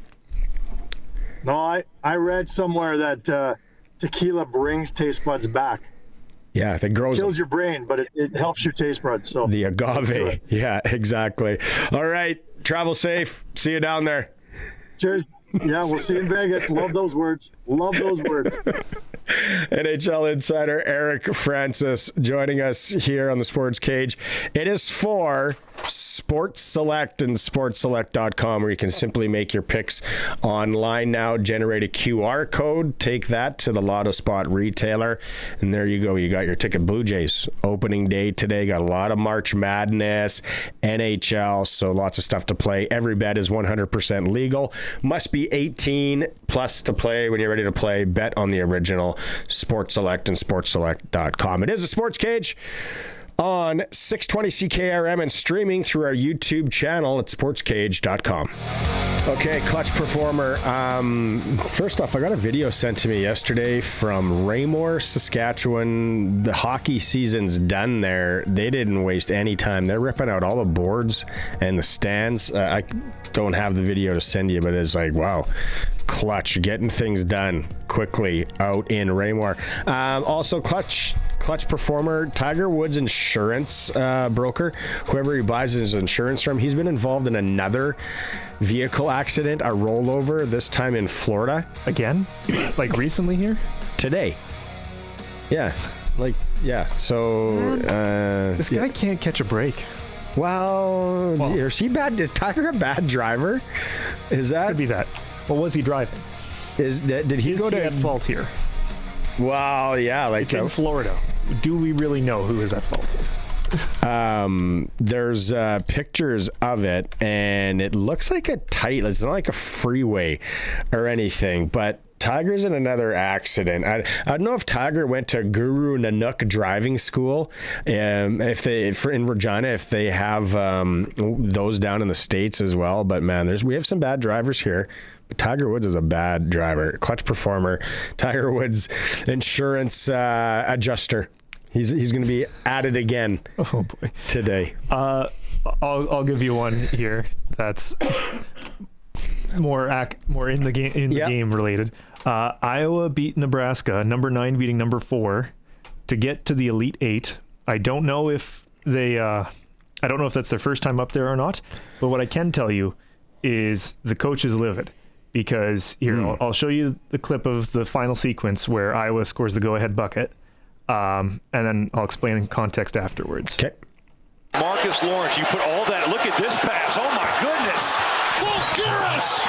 No, I read somewhere that tequila brings taste buds back. Yeah, that grows. It kills your brain, but it helps your taste buds. So the agave. Yeah, exactly. All right, travel safe. See you down there. Cheers. Yeah, we'll see you in Vegas. Love those words. NHL insider Eric Francis joining us here on the Sports Cage. It is for Sports Select and SportsSelect.com, where you can simply make your picks online now. Generate a QR code, take that to the Lotto Spot retailer, and there you go. You got your ticket. Blue Jays opening day today. Got a lot of March Madness, NHL, so lots of stuff to play. Every bet is 100% legal. Must be 18 plus to play. When you're ready to play, bet on the original. Sports Select and SportsSelect.com. It is a Sports Cage on 620 CKRM and streaming through our YouTube channel at sportscage.com. Okay, clutch performer. First off, I got a video sent to me yesterday from Raymore, Saskatchewan. The hockey season's done there. They didn't waste any time. They're ripping out all the boards and the stands. I don't have the video to send you, but it's like, wow. Clutch, getting things done quickly out in Raymore. Also, clutch performer, Tiger Woods insurance broker, whoever he buys his insurance from, he's been involved in another vehicle accident, a rollover, this time in Florida. Again? Like recently here? Today. Yeah. So... this guy can't catch a break. Well, is he bad? Is Tiger a bad driver? Is that Could be that. What was he driving? did he go to at fault here? Well, yeah, like It's in Florida. Do we really know who is at fault? there's pictures of it, and it looks like it's not like a freeway or anything, but Tiger's in another accident. I don't know if Tiger went to Guru Nanak driving school, if in Regina, if they have those down in the States as well. But man, we have some bad drivers here. But Tiger Woods is a bad driver, clutch performer. Tiger Woods insurance adjuster. He's going to be at it again. Oh boy, today. I'll give you one here. That's more in the game game related. Iowa beat Nebraska, number 9 beating number 4 to get to the Elite 8. I don't know if that's their first time up there or not, but what I can tell you is the coach is livid because here, I'll show you the clip of the final sequence where Iowa scores the go-ahead bucket, and then I'll explain in context afterwards. Okay. Marcus Lawrence, you put all that, look at this pass, oh my goodness, Fulguris!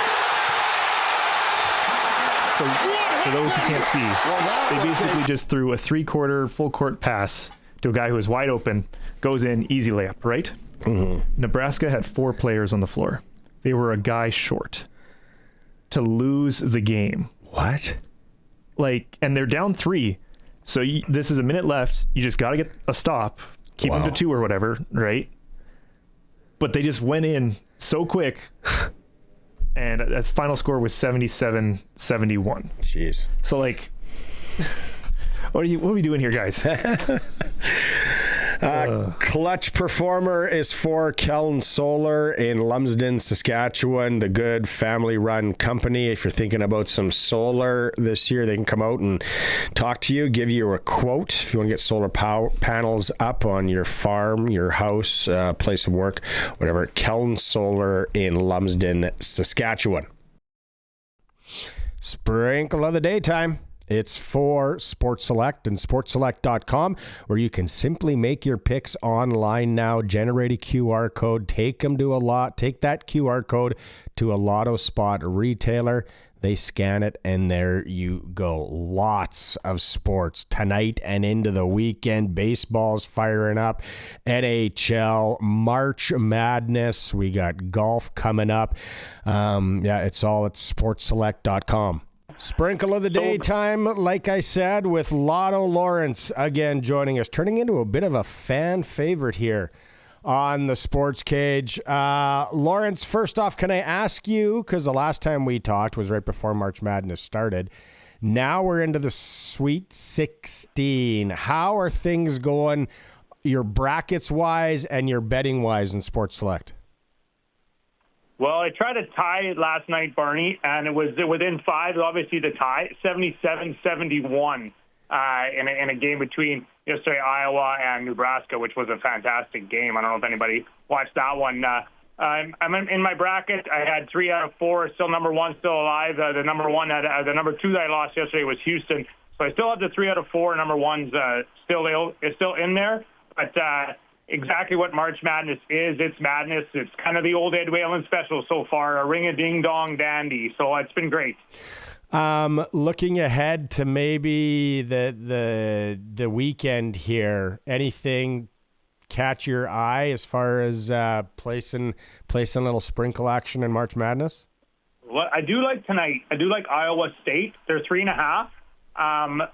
So for those who can't see, they basically just threw a 3/4 full court pass to a guy who was wide open, goes in, easy layup, right? Mm-hmm. Nebraska had 4 players on the floor. They were a guy short to lose the game. What? And they're down 3. So this is a minute left. You just got to get a stop, keep them to 2 or whatever, right? But they just went in so quick. And the final score was 77-71. Jeez. So what are we doing here, guys? Clutch performer is for Kellen Solar in Lumsden, Saskatchewan, the good family-run company. If you're thinking about some solar this year, they can come out and talk to you, give you a quote if you want to get solar panels up on your farm, your house, place of work, whatever. Kellen Solar in Lumsden, Saskatchewan. Sprinkle of the daytime. It's for Sports Select and sportselect.com, where you can simply make your picks online now, generate a QR code, take that QR code to a Lotto Spot retailer. They scan it, and there you go. Lots of sports tonight and into the weekend. Baseball's firing up. NHL, March Madness. We got golf coming up. It's all at sportselect.com. Sprinkle of the daytime, like I said, with Lotto Lawrence again joining us, turning into a bit of a fan favorite here on the Sports Cage. Lawrence, first off, can I ask you, because the last time we talked was right before March Madness started. Now we're into the Sweet 16. How are things going, your brackets-wise and your betting-wise in Sports Select? Well, I tried to tie it last night, Barney, and it was within 5, obviously the tie, 77-71 in a game between yesterday Iowa and Nebraska, which was a fantastic game. I don't know if anybody watched that one. I'm in my bracket. I had 3 out of 4, still number 1, still alive. The number 2 that I lost yesterday was Houston. So I still have the 3 out of 4. Number 1's still in there. But exactly what March Madness is. It's madness. It's kind of the old Ed Whalen special so far, a ring-a-ding-dong dandy. So it's been great. Looking ahead to maybe the weekend here, anything catch your eye as far as placing a little sprinkle action in March Madness? Well, I do like tonight. I do like Iowa State. They're 3.5.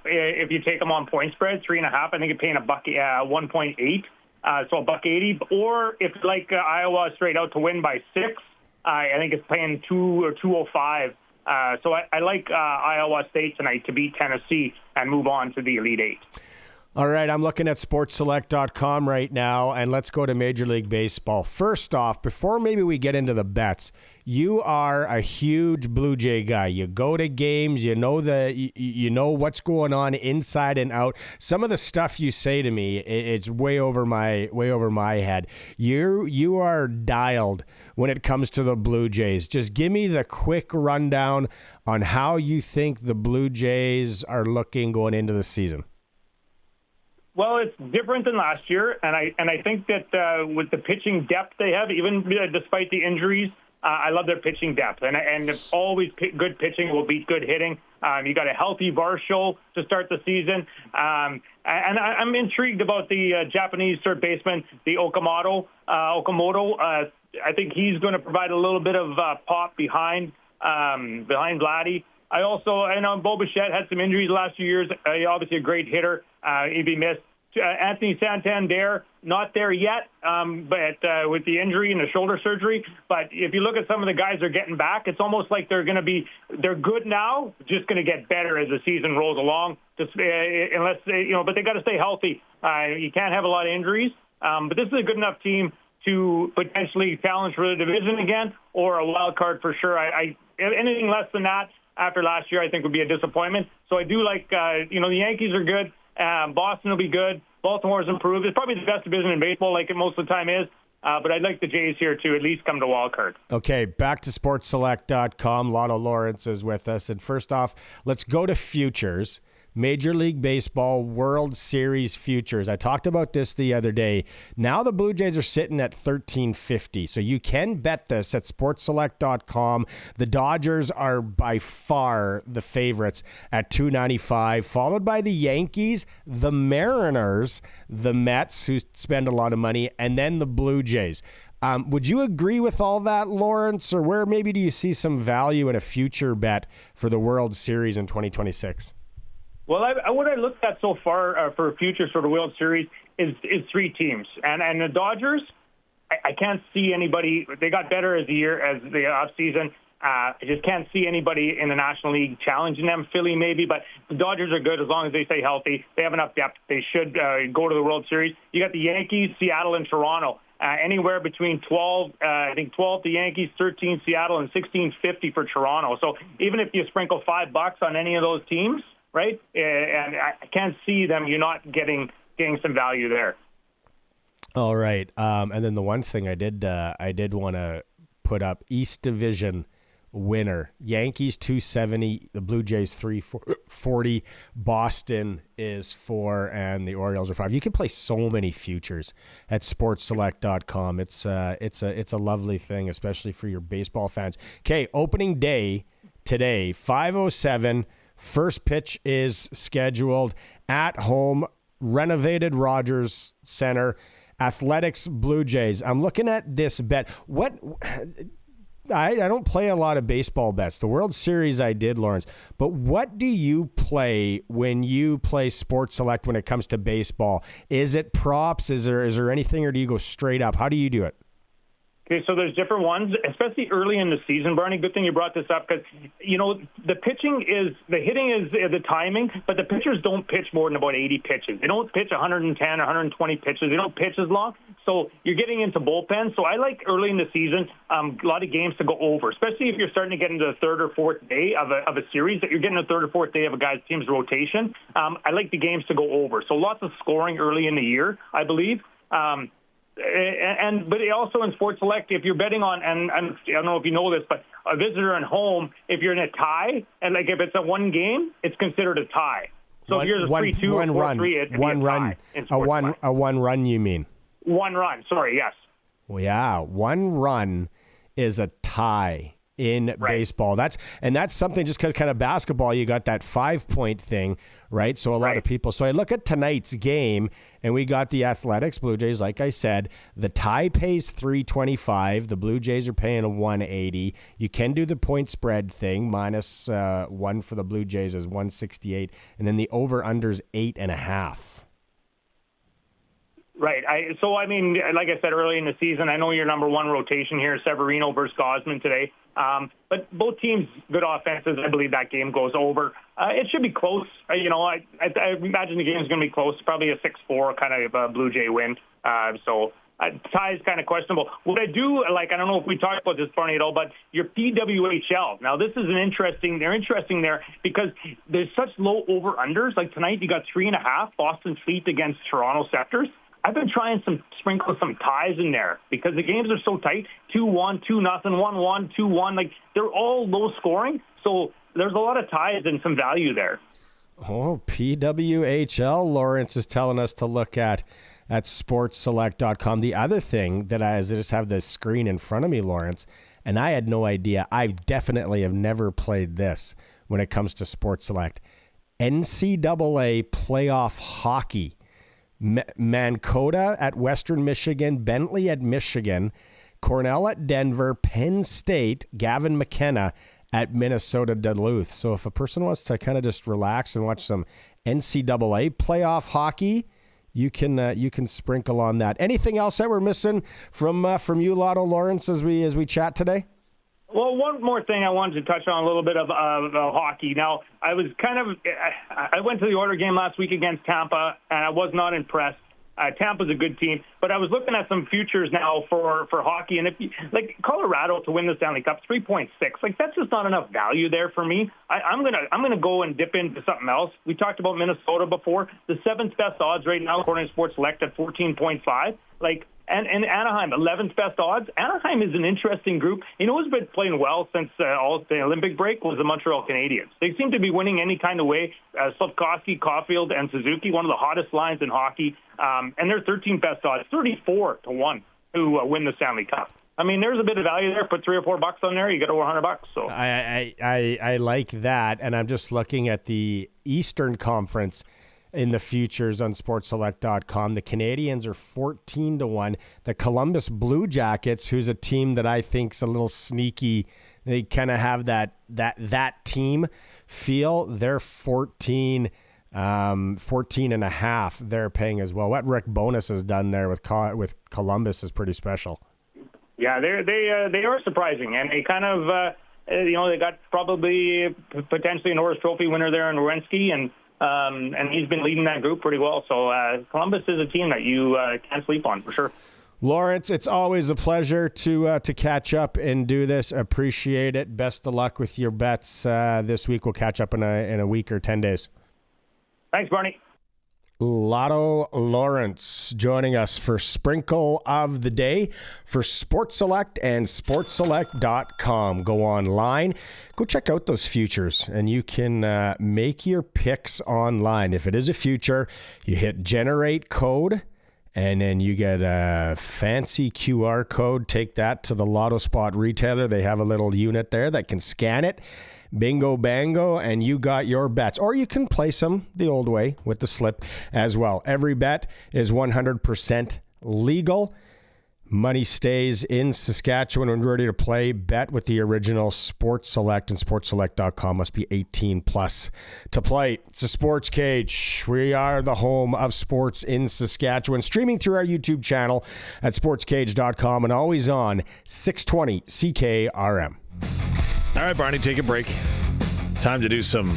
If you take them on point spread, 3.5. I think you're paying $1.8. So $1.80, or if like Iowa straight out to win by 6, I think it's paying 2 or 2.05. So I like Iowa State tonight to beat Tennessee and move on to the Elite 8. All right, I'm looking at sportselect.com right now, and let's go to Major League Baseball. First off, before maybe we get into the bets, you are a huge Blue Jay guy. You go to games, you know what's going on inside and out. Some of the stuff you say to me, it's way over my head. You are dialed when it comes to the Blue Jays. Just give me the quick rundown on how you think the Blue Jays are looking going into the season. Well, it's different than last year, and I think that with the pitching depth they have, even despite the injuries, I love their pitching depth, and always good pitching will beat good hitting. You got a healthy Varsho to start the season, and I'm intrigued about the Japanese third baseman, the Okamoto. I think he's going to provide a little bit of pop behind Vladdy. I know Bo Bichette had some injuries the last few years. Obviously a great hitter. He'd be missed. Anthony Santander, not there yet, but with the injury and the shoulder surgery. But if you look at some of the guys they're getting back, it's almost like they're good now, just going to get better as the season rolls along. Just unless but they got to stay healthy. You can't have a lot of injuries. But this is a good enough team to potentially challenge for the division again, or a wild card for sure. Anything less than that after last year, I think would be a disappointment. So I do like, the Yankees are good. Boston will be good. Baltimore's improved. It's probably the best division in baseball, like it most of the time is. But I'd like the Jays here to at least come to wild card. Okay, back to sportsselect.com. Lotto Lawrence is with us. And first off, let's go to futures. Major League Baseball World Series futures. I talked about this the other day. Now the Blue Jays are sitting at $13.50. So you can bet this at sportsselect.com. The Dodgers are by far the favorites at $2.95, followed by the Yankees, the Mariners, the Mets, who spend a lot of money, and then the Blue Jays. Would you agree with all that, Lawrence, or where maybe do you see some value in a future bet for the World Series in 2026? Well, what I looked at so far for future sort of World Series is three teams. And the Dodgers, I can't see anybody. They got better as the offseason. I just can't see anybody in the National League challenging them. Philly maybe, but the Dodgers are good as long as they stay healthy. They have enough depth. They should go to the World Series. You got the Yankees, Seattle, and Toronto. Anywhere between 12 the Yankees, 13 Seattle, and 16.50 for Toronto. So even if you sprinkle $5 on any of those teams, right? And I can't see them. You're not getting some value there. All right. And then the one thing I did want to put up, East Division winner. Yankees 270, the Blue Jays 340, Boston is 4, and the Orioles are 5. You can play so many futures at sportsselect.com. It's a lovely thing, especially for your baseball fans. Okay, opening day today, 5:07. First pitch is scheduled at home, renovated Rogers Center, Athletics Blue Jays. I'm looking at this bet. I don't play a lot of baseball bets. The World Series I did, Lawrence. But what do you play when you play Sports Select when it comes to baseball? Is it props? Is there anything, or do you go straight up? How do you do it? Okay, so there's different ones, especially early in the season, Barney. Good thing you brought this up because, the hitting is the timing, but the pitchers don't pitch more than about 80 pitches. They don't pitch 110, 120 pitches. They don't pitch as long. So you're getting into bullpen. So I like early in the season a lot of games to go over, especially if you're starting to get into the third or fourth day of a series, that you're getting the third or fourth day of a guy's team's rotation. I like the games to go over. So lots of scoring early in the year, I believe. But also in Sports Select, if you're betting on, and I don't know if you know this, but a visitor and home, if you're in a tie, and like if it's a one game, it's considered a tie. So if you're a 3-2 or 4-3, it'd be a tie. A one run, you mean? One run, sorry, yes. Well, yeah, one run is a tie in baseball. That's something, just because kind of basketball, you got that 5-point thing, right? So a lot of people. So I look at tonight's game, and we got the Athletics Blue Jays. Like I said, the tie pays $3.25. The Blue Jays are paying a $1.80. You can do the point spread thing. Minus 1 for the Blue Jays is $1.68, and then the over under's 8.5. Right. Like I said early in the season, I know your number one rotation here is Severino versus Gausman today. But both teams, good offenses. I believe that game goes over. It should be close. I imagine the game is going to be close. Probably a 6-4 kind of Blue Jay win. Tie is kind of questionable. What I do like, I don't know if we talked about this, Barney, at all, but your PWHL. Now, this is they're interesting there because there's such low over-unders. Like tonight, you got 3.5 Boston Fleet against Toronto Scepters. I've been trying sprinkle some ties in there because the games are so tight. 2-1, 2-0, 1-1, 2-1. Like they're all low scoring. So there's a lot of ties and some value there. Oh, PWHL, Lawrence is telling us to look at sportsselect.com. The other thing that I just have the screen in front of me, Lawrence, and I had no idea. I definitely have never played this when it comes to Sports Select. NCAA playoff hockey. Mankota at Western Michigan, Bentley at Michigan, Cornell at Denver, Penn State, Gavin McKenna at Minnesota Duluth. So if a person wants to kind of just relax and watch some NCAA playoff hockey, you can sprinkle on that. Anything else that we're missing from you, Lotto Lawrence, as we chat today? Well, one more thing I wanted to touch on a little bit of hockey. Now, I went to the Oilers game last week against Tampa, and I was not impressed. Tampa's a good team, but I was looking at some futures now for hockey, and if Colorado to win the Stanley Cup, 3.6, that's just not enough value there for me. I'm gonna go and dip into something else. We talked about Minnesota before. The seventh best odds right now, according to Sports Select, at 14.5. And Anaheim, 11th best odds. Anaheim is an interesting group. You know who's been playing well since the Olympic break was the Montreal Canadiens. They seem to be winning any kind of way. Slavkovsky, Caulfield, and Suzuki, one of the hottest lines in hockey. And they're 13th best odds, 34-1 to win the Stanley Cup. I mean, there's a bit of value there. Put $3 or $4 on there, you get over $100. So I like that, and I'm just looking at the Eastern Conference in the futures on sportselect.com. The Canadians are 14-1. The Columbus Blue Jackets, who's a team that I think's a little sneaky, they kind of have that team feel. They're 14 and a half. They're paying as well. What Rick Bowness has done there with Columbus is pretty special. Yeah, they are surprising, and they kind of they got probably potentially a Norris Trophy winner there in Werenski, and he's been leading that group pretty well. So Columbus is a team that you can't sleep on for sure. Lawrence, it's always a pleasure to catch up and do this. Appreciate it. Best of luck with your bets this week. We'll catch up in a week or 10 days. Thanks, Barney. Lotto Lawrence joining us for Sprinkle of the Day for Sports Select and SportsSelect.com. Go online, go check out those futures, and you can make your picks online. If it is a future, you hit generate code, and then you get a fancy QR code. Take that to the Lotto Spot retailer. They have a little unit there that can scan it. Bingo, bango, and you got your bets. Or you can place them the old way with the slip as well. Every bet is 100% legal. Money stays in Saskatchewan. When you're ready to play, bet with the original Sports Select, and SportsSelect.com must be 18 plus to play. It's a Sports Cage. We are the home of sports in Saskatchewan. Streaming through our YouTube channel at SportsCage.com and always on 620 CKRM. All right, Barney, take a break. Time to do some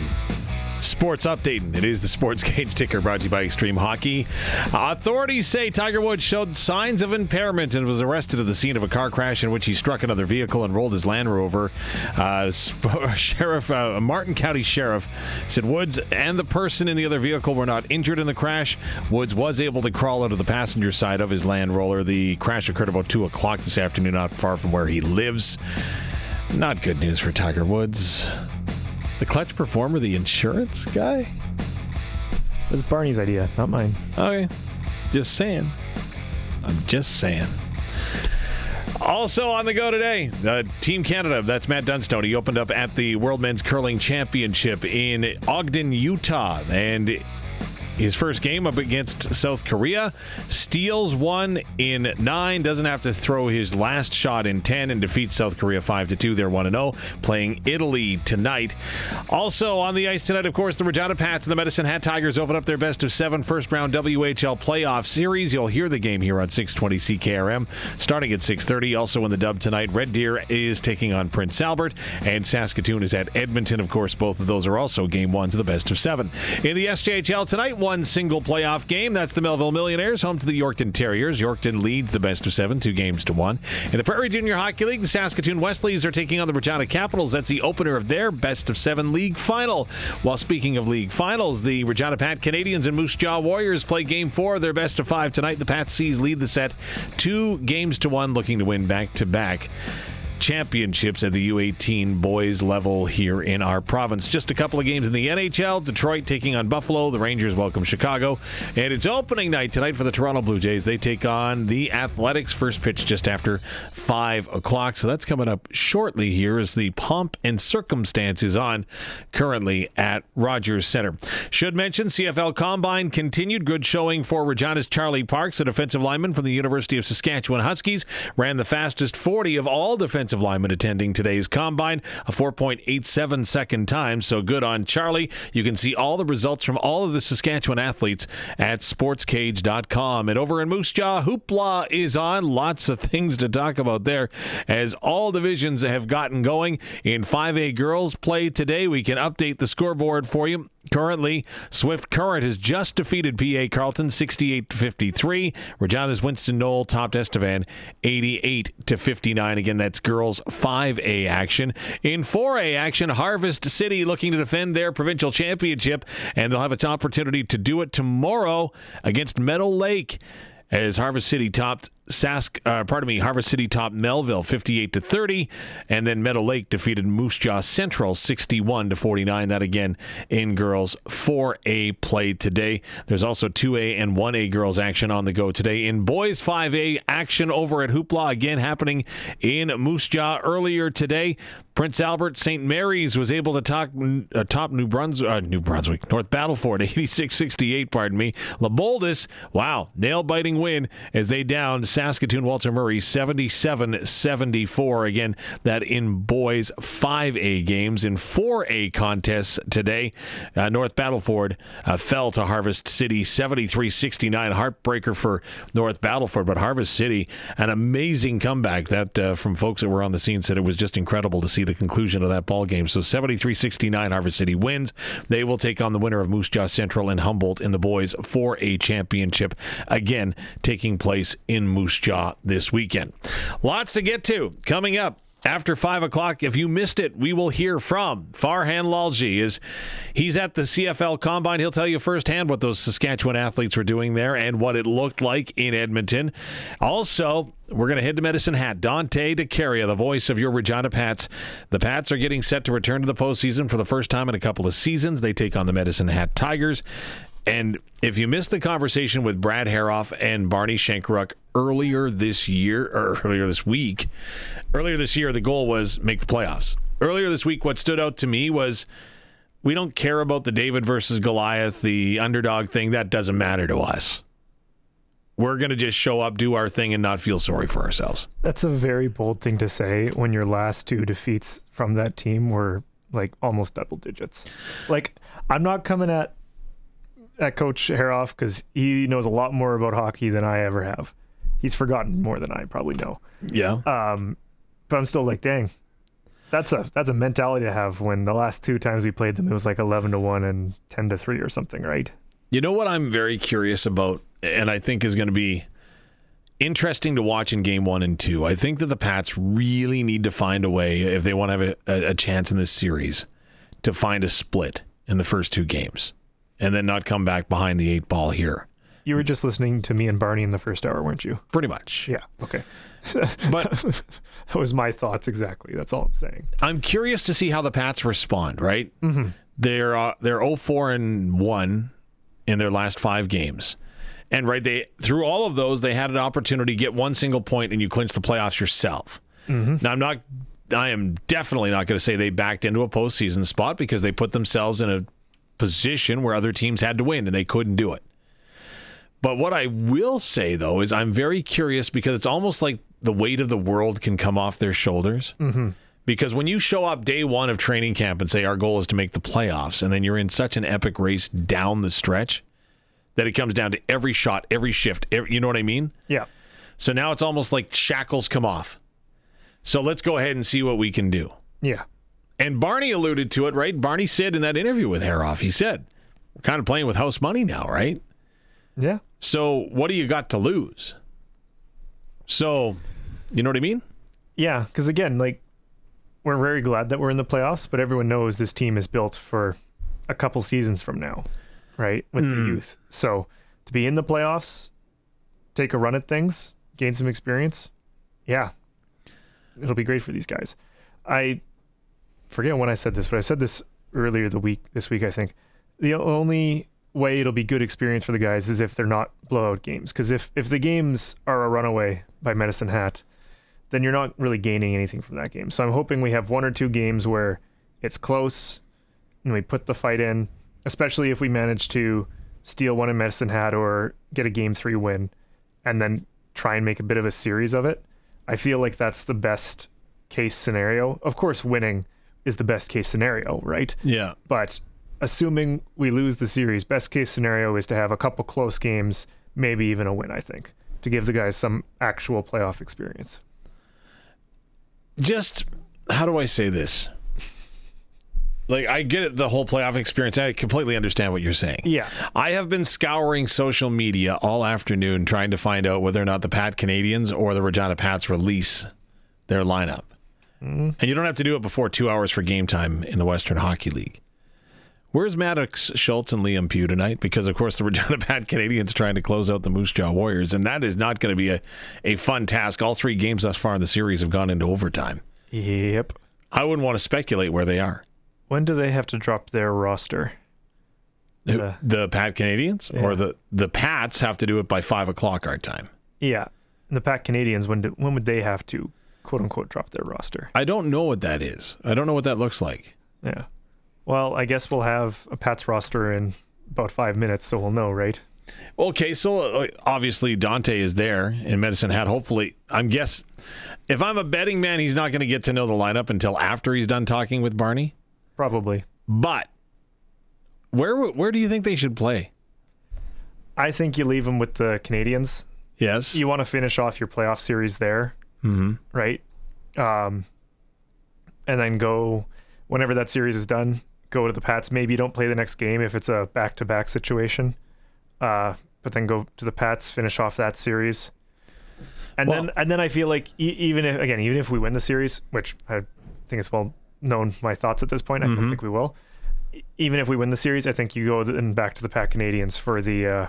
sports updating. It is the Sports Cage ticker brought to you by Extreme Hockey. Authorities say Tiger Woods showed signs of impairment and was arrested at the scene of a car crash in which he struck another vehicle and rolled his Land Rover. Martin County Sheriff said Woods and the person in the other vehicle were not injured in the crash. Woods was able to crawl out of the passenger side of his Land Rover. The crash occurred about 2 o'clock this afternoon, not far from where he lives. Not good news for Tiger Woods. The clutch performer, the insurance guy? It was Barney's idea, not mine. Okay. Just saying. I'm just saying. Also on the go today, Team Canada, that's Matt Dunstone. He opened up at the World Men's Curling Championship in Ogden, Utah. And his first game up against South Korea, steals 1 in 9, doesn't have to throw his last shot in 10, and defeats South Korea 5-2. They're 1-0, playing Italy tonight. Also on the ice tonight, of course, the Regina Pats and the Medicine Hat Tigers open up their best-of-7 first-round WHL playoff series. You'll hear the game here on 620 CKRM, starting at 6:30. Also in the dub tonight, Red Deer is taking on Prince Albert, and Saskatoon is at Edmonton. Of course, both of those are also game ones of the best-of-7. In the SJHL tonight, one single playoff game. That's the Melville Millionaires home to the Yorkton Terriers. Yorkton leads the best-of-7, 2-1. In the Prairie Junior Hockey League, the Saskatoon Wesley's are taking on the Regina Capitals. That's the opener of their best-of-7 league final. While speaking of league finals, the Regina Pat Canadians and Moose Jaw Warriors play Game 4 of their best-of-5 tonight. The Pat Seas lead the set 2-1, looking to win back-to-back. championships at the U18 boys level here in our province. Just a couple of games in the NHL. Detroit taking on Buffalo. The Rangers welcome Chicago. And it's opening night tonight for the Toronto Blue Jays. They take on the Athletics. First pitch just after 5 o'clock. So that's coming up shortly here as the pomp and circumstance is on currently at Rogers Center. Should mention CFL Combine continued. Good showing for Regina's Charlie Parks, a defensive lineman from the University of Saskatchewan Huskies. Ran the fastest 40 of all defensive linemen attending today's Combine, a 4.87 second time, so good on Charlie. You can see all the results from all of the Saskatchewan athletes at SportsCage.com. And over in Moose Jaw, Hoopla is on. Lots of things to talk about there as all divisions have gotten going. In 5A girls play today, we can update the scoreboard for you. Currently, Swift Current has just defeated PA Carleton 68-53. Regina's Winston Knoll topped Estevan 88-59. Again, that's girls 5A action. In 4A action, Harvest City looking to defend their provincial championship, and they'll have an opportunity to do it tomorrow against Meadow Lake, as Harvest City topped Harvest City topped Melville 58-30, and then Meadow Lake defeated Moose Jaw Central 61-49. That again in girls 4A play today. There's also 2A and 1A girls action on the go today. In boys 5A action over at Hoopla, again happening in Moose Jaw earlier today. Prince Albert St. Mary's was able to top North Battleford 86-68, pardon me. La Boldis, wow, nail-biting win as they downed Saskatoon Walter Murray 77-74. Again, that in boys 5A games. In 4A contests today, North Battleford fell to Harvest City 73-69. Heartbreaker for North Battleford, but Harvest City, an amazing comeback. That from folks that were on the scene said it was just incredible to see the conclusion of that ball game. So 73-69, Harvest City wins. They will take on the winner of Moose Jaw Central and Humboldt in the boys 4A championship, again taking place in Moose Jaw this weekend. Lots to get to coming up. After 5 o'clock, if you missed it, we will hear from Farhan Lalji. He's at the CFL Combine. He'll tell you firsthand what those Saskatchewan athletes were doing there and what it looked like in Edmonton. Also, we're going to head to Medicine Hat. Dante to Caria, the voice of your Regina Pats. The Pats are getting set to return to the postseason for the first time in a couple of seasons. They take on the Medicine Hat Tigers. And if you missed the conversation with Brad Haroff and Barney Shynkaruk earlier this year, the goal was make the playoffs. Earlier this week, what stood out to me was we don't care about the David versus Goliath, the underdog thing. That doesn't matter to us. We're going to just show up, do our thing, and not feel sorry for ourselves. That's a very bold thing to say when your last two defeats from that team were like almost double digits. Like, I'm not coming at Coach Haroff because he knows a lot more about hockey than I ever have. He's forgotten more than I probably know. Yeah. But I'm still like, dang, that's a mentality to have when the last two times we played them, it was like 11-1 and 10-3 or something, right? You know what I'm very curious about, and I think is going to be interesting to watch in game 1 and 2. I think that the Pats really need to find a way, if they want to have a chance in this series, to find a split in the first two games and then not come back behind the 8 ball here. You were just listening to me and Barney in the first hour, weren't you? Pretty much. Yeah, okay. But that was my thoughts exactly. That's all I'm saying. I'm curious to see how the Pats respond, right? Mm-hmm. They're 0-4-1 in their last 5 games. And right, through all of those, they had an opportunity to get one single point and you clinch the playoffs yourself. Mm-hmm. Now, I am definitely not going to say they backed into a postseason spot because they put themselves in a position where other teams had to win and they couldn't do it. But what I will say, though, is I'm very curious because it's almost like the weight of the world can come off their shoulders. Mm-hmm. Because when you show up day 1 of training camp and say our goal is to make the playoffs, and then you're in such an epic race down the stretch that it comes down to every shot, every shift, you know what I mean? Yeah. So now it's almost like shackles come off. So let's go ahead and see what we can do. Yeah. And Barney alluded to it, right? Barney said in that interview with Haroff, he said, we're kind of playing with house money now, right? Yeah. So what do you got to lose? So, you know what I mean? Yeah, because again, like, we're very glad that we're in the playoffs, but everyone knows this team is built for a couple seasons from now, right? With the youth. So to be in the playoffs, take a run at things, gain some experience, yeah. it'll be great for these guys. I forget when I said this, but I said this earlier this week, I think. The only way it'll be good experience for the guys is if they're not blowout games. Because if the games are a runaway by Medicine Hat, then you're not really gaining anything from that game. So I'm hoping we have 1 or 2 games where it's close and we put the fight in, especially if we manage to steal one in Medicine Hat or get a Game 3 win and then try and make a bit of a series of it. I feel like that's the best case scenario. Of course, winning is the best case scenario, right? Yeah. But assuming we lose the series, best case scenario is to have a couple close games, maybe even a win, I think, to give the guys some actual playoff experience. Just, how do I say this? Like, I get it, the whole playoff experience. I completely understand what you're saying. Yeah. I have been scouring social media all afternoon trying to find out whether or not the Pat Canadians or the Regina Pats release their lineup. And you don't have to do it before 2 hours for game time in the Western Hockey League. Where's Maddox, Schultz, and Liam Pugh tonight? Because, of course, the Regina Pat Canadians trying to close out the Moose Jaw Warriors, and that is not going to be a fun task. All 3 games thus far in the series have gone into overtime. Yep. I wouldn't want to speculate where they are. When do they have to drop their roster? The Pat Canadians? Yeah. Or the Pats have to do it by 5 o'clock our time? Yeah. The Pat Canadians, when would they have to, quote-unquote, drop their roster? I don't know what that is. I don't know what that looks like. Yeah. Well, I guess we'll have a Pats roster in about 5 minutes, so we'll know, right? Okay, so obviously Dante is there in Medicine Hat. Hopefully, if I'm a betting man, he's not going to get to know the lineup until after he's done talking with Barney. Probably. But where do you think they should play? I think you leave them with the Canadians. Yes. You want to finish off your playoff series there, right? And then go, whenever that series is done, go to the Pats. Maybe you don't play the next game if it's a back-to-back situation. But then go to the Pats, finish off that series. And then I feel like even if we win the series, which I think it's well known my thoughts at this point, I don't think we will. Even if we win the series, I think you go then back to the Pat Canadians for the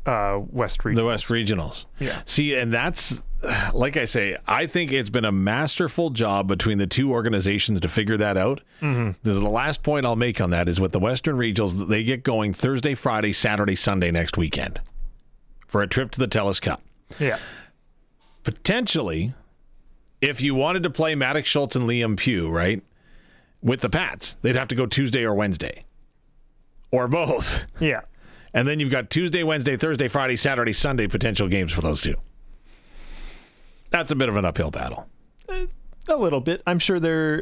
West Regionals. The West Regionals. Yeah. See, and that's, like I say, I think it's been a masterful job between the 2 organizations to figure that out. This is the last point I'll make on that is with the Western Regionals, they get going Thursday, Friday, Saturday, Sunday next weekend for a trip to the TELUS Cup. Yeah. Potentially, if you wanted to play Maddox, Schultz, and Liam Pugh, right, with the Pats, they'd have to go Tuesday or Wednesday. Or both. Yeah. And then you've got Tuesday, Wednesday, Thursday, Friday, Saturday, Sunday potential games for those 2. That's a bit of an uphill battle. A little bit. I'm sure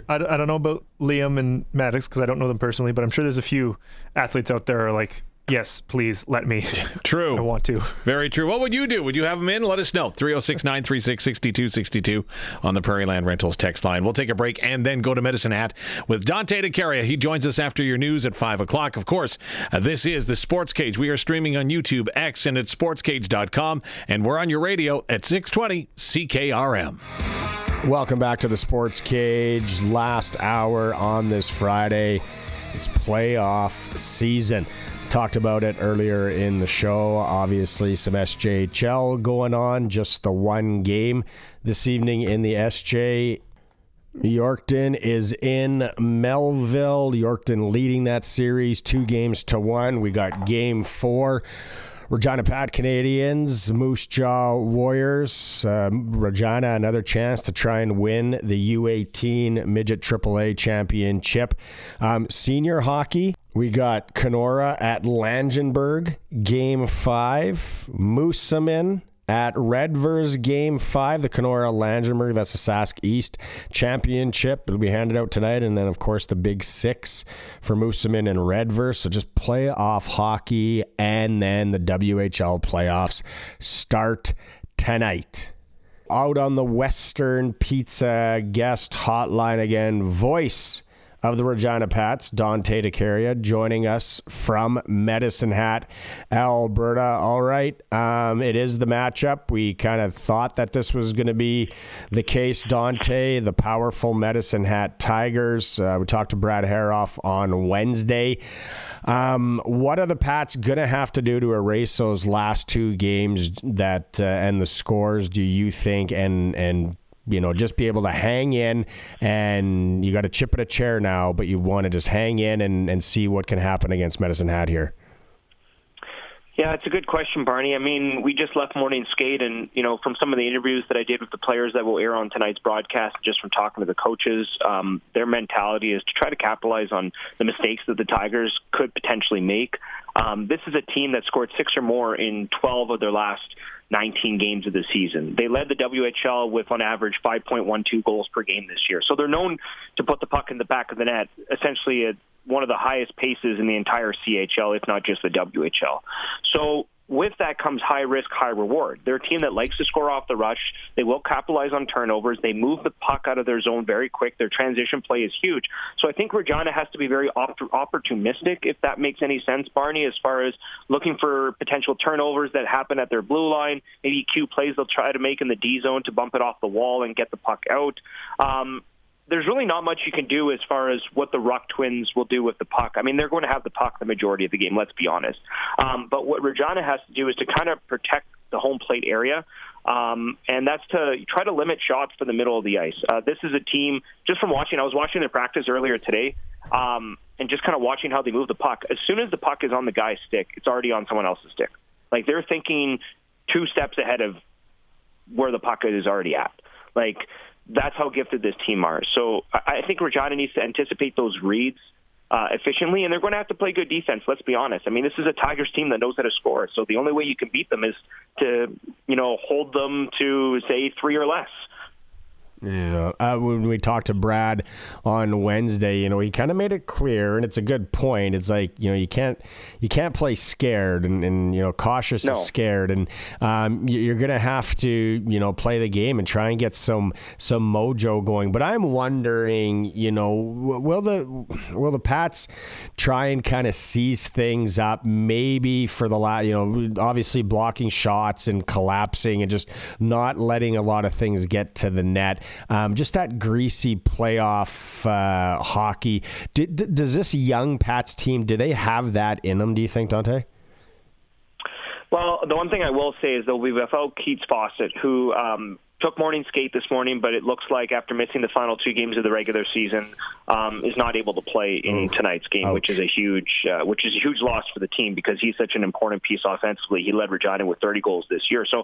I don't know about Liam and Maddox because I don't know them personally, but I'm sure there's a few athletes out there who are like, yes, please let me. True. I want to. Very true. What would you do? Would you have them in? Let us know. 306-936-6262 on the Prairie Land Rentals text line. We'll take a break and then go to Medicine Hat with Dante to Caria. He joins us after your news at 5 o'clock. Of course, this is the Sports Cage. We are streaming on YouTube, X, and at sportscage.com. And we're on your radio at 620 CKRM. Welcome back to the Sports Cage. Last hour on this Friday. It's playoff season. Talked about it earlier in the show. Obviously, some SJHL going on. Just the one game this evening in the SJ. Yorkton is in Melville. Yorkton leading that series 2-1. We got game 4. Regina Pat Canadians, Moose Jaw Warriors. Regina, another chance to try and win the U18 Midget AAA Championship. Senior hockey, we got Kenora at Langenburg, Game 5. Moosomin at Redvers, Game 5. The Kenora Langenburg, that's the Sask East Championship. It'll be handed out tonight. And then, of course, the Big 6 for Moosomin and Redvers. So just playoff hockey. And then the WHL playoffs start tonight. Out on the Western Pizza guest hotline again, voice of the Regina Pats, Dante to Caria, joining us from Medicine Hat, Alberta. All right, it is the matchup. We kind of thought that this was going to be the case. Dante, the powerful Medicine Hat Tigers. We talked to Brad Haroff on Wednesday. What are the Pats going to have to do to erase those last 2 games that and the scores, do you think, and just be able to hang in, and you got to chip at a chair now, but you want to just hang in and see what can happen against Medicine Hat here? Yeah, it's a good question, Barney. I mean, we just left morning skate, and, from some of the interviews that I did with the players that will air on tonight's broadcast, just from talking to the coaches, their mentality is to try to capitalize on the mistakes that the Tigers could potentially make. This is a team that scored 6 or more in 12 of their last 19 games of the season. They led the WHL with, on average, 5.12 goals per game this year. So they're known to put the puck in the back of the net, essentially at one of the highest paces in the entire CHL, if not just the WHL. So with that comes high risk, high reward. They're a team that likes to score off the rush. They will capitalize on turnovers. They move the puck out of their zone very quick. Their transition play is huge. So I think Regina has to be very opportunistic, if that makes any sense, Barney, as far as looking for potential turnovers that happen at their blue line, maybe cue plays they'll try to make in the D zone to bump it off the wall and get the puck out. There's really not much you can do as far as what the Ruck Twins will do with the puck. I mean, they're going to have the puck the majority of the game, let's be honest. But what Regina has to do is to kind of protect the home plate area, and that's to try to limit shots for the middle of the ice. This is a team, just from watching, I was watching their practice earlier today, and just kind of watching how they move the puck. As soon as the puck is on the guy's stick, it's already on someone else's stick. Like, they're thinking 2 steps ahead of where the puck is already at. That's how gifted this team are. So I think Regina needs to anticipate those reads efficiently, and they're going to have to play good defense, let's be honest. I mean, this is a Tigers team that knows how to score, so the only way you can beat them is to, hold them to, say, 3 or less. Yeah, when we talked to Brad on Wednesday, he kind of made it clear, and it's a good point. It's like, you can't play scared, and cautious is scared, and you're gonna have to play the game and try and get some mojo going. But I'm wondering, will the Pats try and kind of seize things up, maybe for the obviously blocking shots and collapsing and just not letting a lot of things get to the net. Just that greasy playoff hockey. Does this young Pats team, do they have that in them, do you think, Dante? Well, the one thing I will say is they'll be without Keats Fawcett, who took morning skate this morning, but it looks like after missing the final 2 games of the regular season, is not able to play in tonight's game, which is a huge loss for the team because he's such an important piece offensively. He led Regina with 30 goals this year. So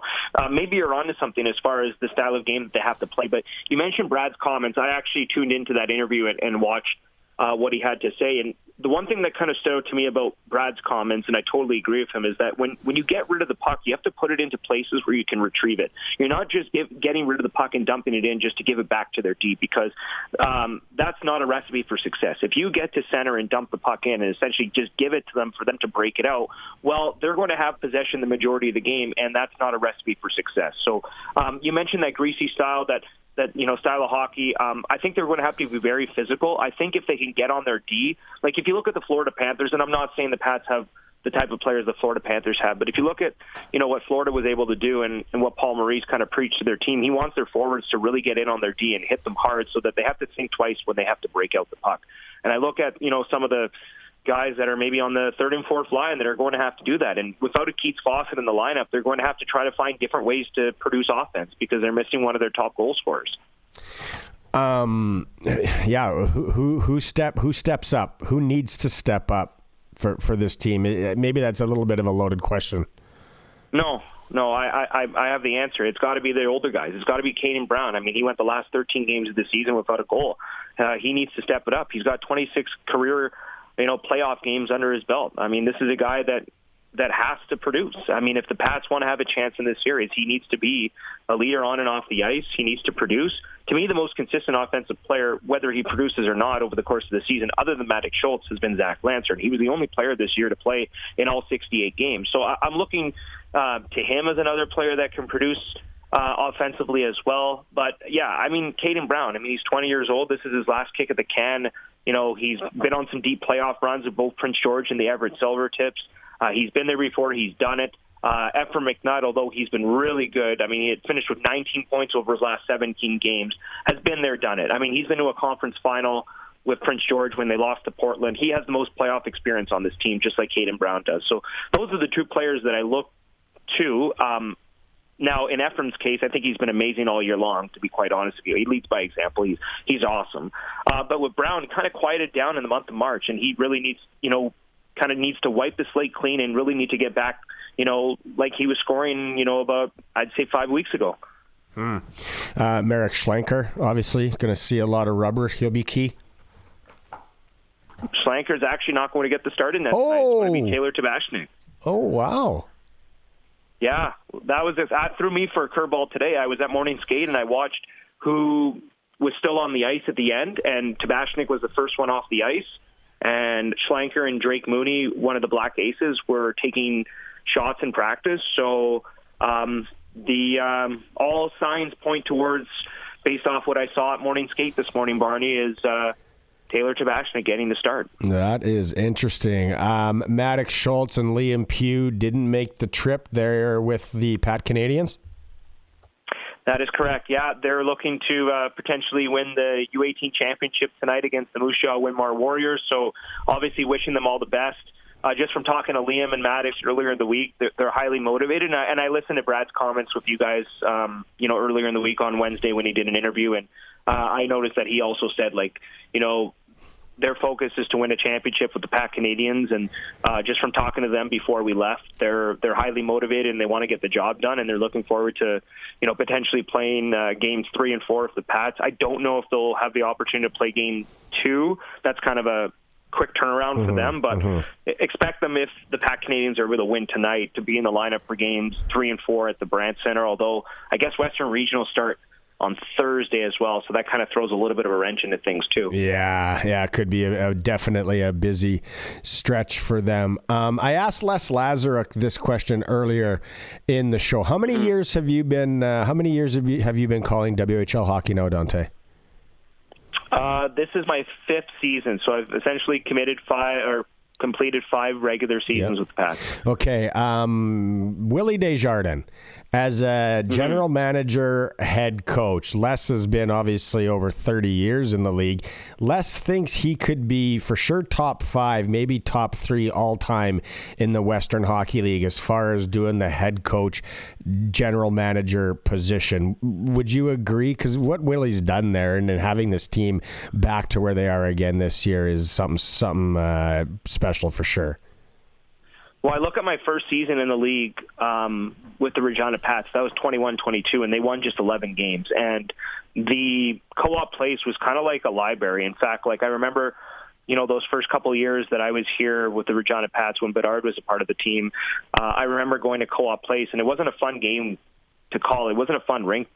maybe you're onto something as far as the style of game that they have to play. But you mentioned Brad's comments. I actually tuned into that interview and watched what he had to say. And the one thing that kind of stood out to me about Brad's comments, and I totally agree with him, is that when you get rid of the puck, you have to put it into places where you can retrieve it. You're not just getting rid of the puck and dumping it in just to give it back to their D, because that's not a recipe for success. If you get to center and dump the puck in and essentially just give it to them for them to break it out, well, they're going to have possession the majority of the game, and that's not a recipe for success. So you mentioned that greasy style, that style of hockey. I think they're going to have to be very physical. I think if they can get on their D, like if you look at the Florida Panthers, and I'm not saying the Pats have the type of players the Florida Panthers have, but if you look at, what Florida was able to do and what Paul Maurice kind of preached to their team, he wants their forwards to really get in on their D and hit them hard so that they have to think twice when they have to break out the puck. And I look at, some of the guys that are maybe on the 3rd and 4th line that are going to have to do that. And without a Keats Fawcett in the lineup, they're going to have to try to find different ways to produce offense because they're missing one of their top goal scorers. Yeah. Who steps up? Who needs to step up for this team? Maybe that's a little bit of a loaded question. No, I have the answer. It's got to be the older guys. It's got to be Caden Brown. I mean, he went the last 13 games of the season without a goal. He needs to step it up. He's got 26 career playoff games under his belt. I mean, this is a guy that has to produce. I mean, if the Pats want to have a chance in this series, he needs to be a leader on and off the ice. He needs to produce. To me, the most consistent offensive player, whether he produces or not over the course of the season, other than Maddox Schultz, has been Zach Lansard. He was the only player this year to play in all 68 games. So I'm looking to him as another player that can produce offensively as well. But, yeah, I mean, Caden Brown, he's 20 years old. This is his last kick at the can. He's been on some deep playoff runs with both Prince George and the Everett Silvertips. He's been there before. He's done it. Ephraim McNutt, although he's been really good, he had finished with 19 points over his last 17 games, has been there, done it. He's been to a conference final with Prince George when they lost to Portland. He has the most playoff experience on this team, just like Caden Brown does. So those are the 2 players that I look to. Now, in Ephraim's case, I think he's been amazing all year long, to be quite honest with you. He leads by example. He's awesome. But with Brown, kind of quieted down in the month of March, and he really needs, kind of needs to wipe the slate clean and really need to get back, like he was scoring, about, I'd say 5 weeks ago. Marek Shynkaruk, obviously, going to see a lot of rubber. He'll be key. Schlenker's actually not going to get the start in that tonight. It's going to be Taylor Tabashnik. Oh, wow. Yeah, that threw me for a curveball today. I was at morning skate, and I watched who was still on the ice at the end, and Tabashnik was the first one off the ice. And Shynkaruk and Drake Mooney, one of the Black Aces, were taking shots in practice. So the all signs point towards, based off what I saw at morning skate this morning, Barney, is Taylor Tabashnik getting the start. That is interesting. Maddox Schultz and Liam Pugh didn't make the trip there with the Pat Canadians? That is correct. Yeah, they're looking to potentially win the U18 championship tonight against the Moose Jaw Winmar Warriors. So obviously wishing them all the best. Just from talking to Liam and Maddox earlier in the week, they're highly motivated. And I listened to Brad's comments with you guys, earlier in the week on Wednesday when he did an interview. And I noticed that he also said, their focus is to win a championship with the Pat Canadians, and just from talking to them before we left, they're highly motivated and they want to get the job done, and they're looking forward to potentially playing games 3 and 4 with the Pats. I don't know if they'll have the opportunity to play game 2. That's kind of a quick turnaround for them, but expect them, if the Pat Canadians are able to win tonight, to be in the lineup for games 3 and 4 at the Brandt Center. Although I guess Western Regional start on Thursday as well, so that kind of throws a little bit of a wrench into things too. Yeah, it could be definitely a busy stretch for them. I asked Les Lazaruk this question earlier in the show. How many years have you been? Have you been calling WHL hockey now, Dante? This is my 5th season, so I've essentially completed 5 regular seasons with the Pats. Okay, Willie Desjardins. As a general manager, head coach, Les has been obviously over 30 years in the league. Les thinks he could be for sure top 5, maybe top 3 all time in the Western Hockey League as far as doing the head coach, general manager position. Would you agree? Because what Willie's done there and having this team back to where they are again this year is something special for sure. Well, I look at my first season in the league with the Regina Pats. That was 21-22, and they won just 11 games. And the co-op place was kind of like a library. In fact, I remember, those first couple of years that I was here with the Regina Pats when Bedard was a part of the team, I remember going to co-op place, and it wasn't a fun game to call. It wasn't a fun rink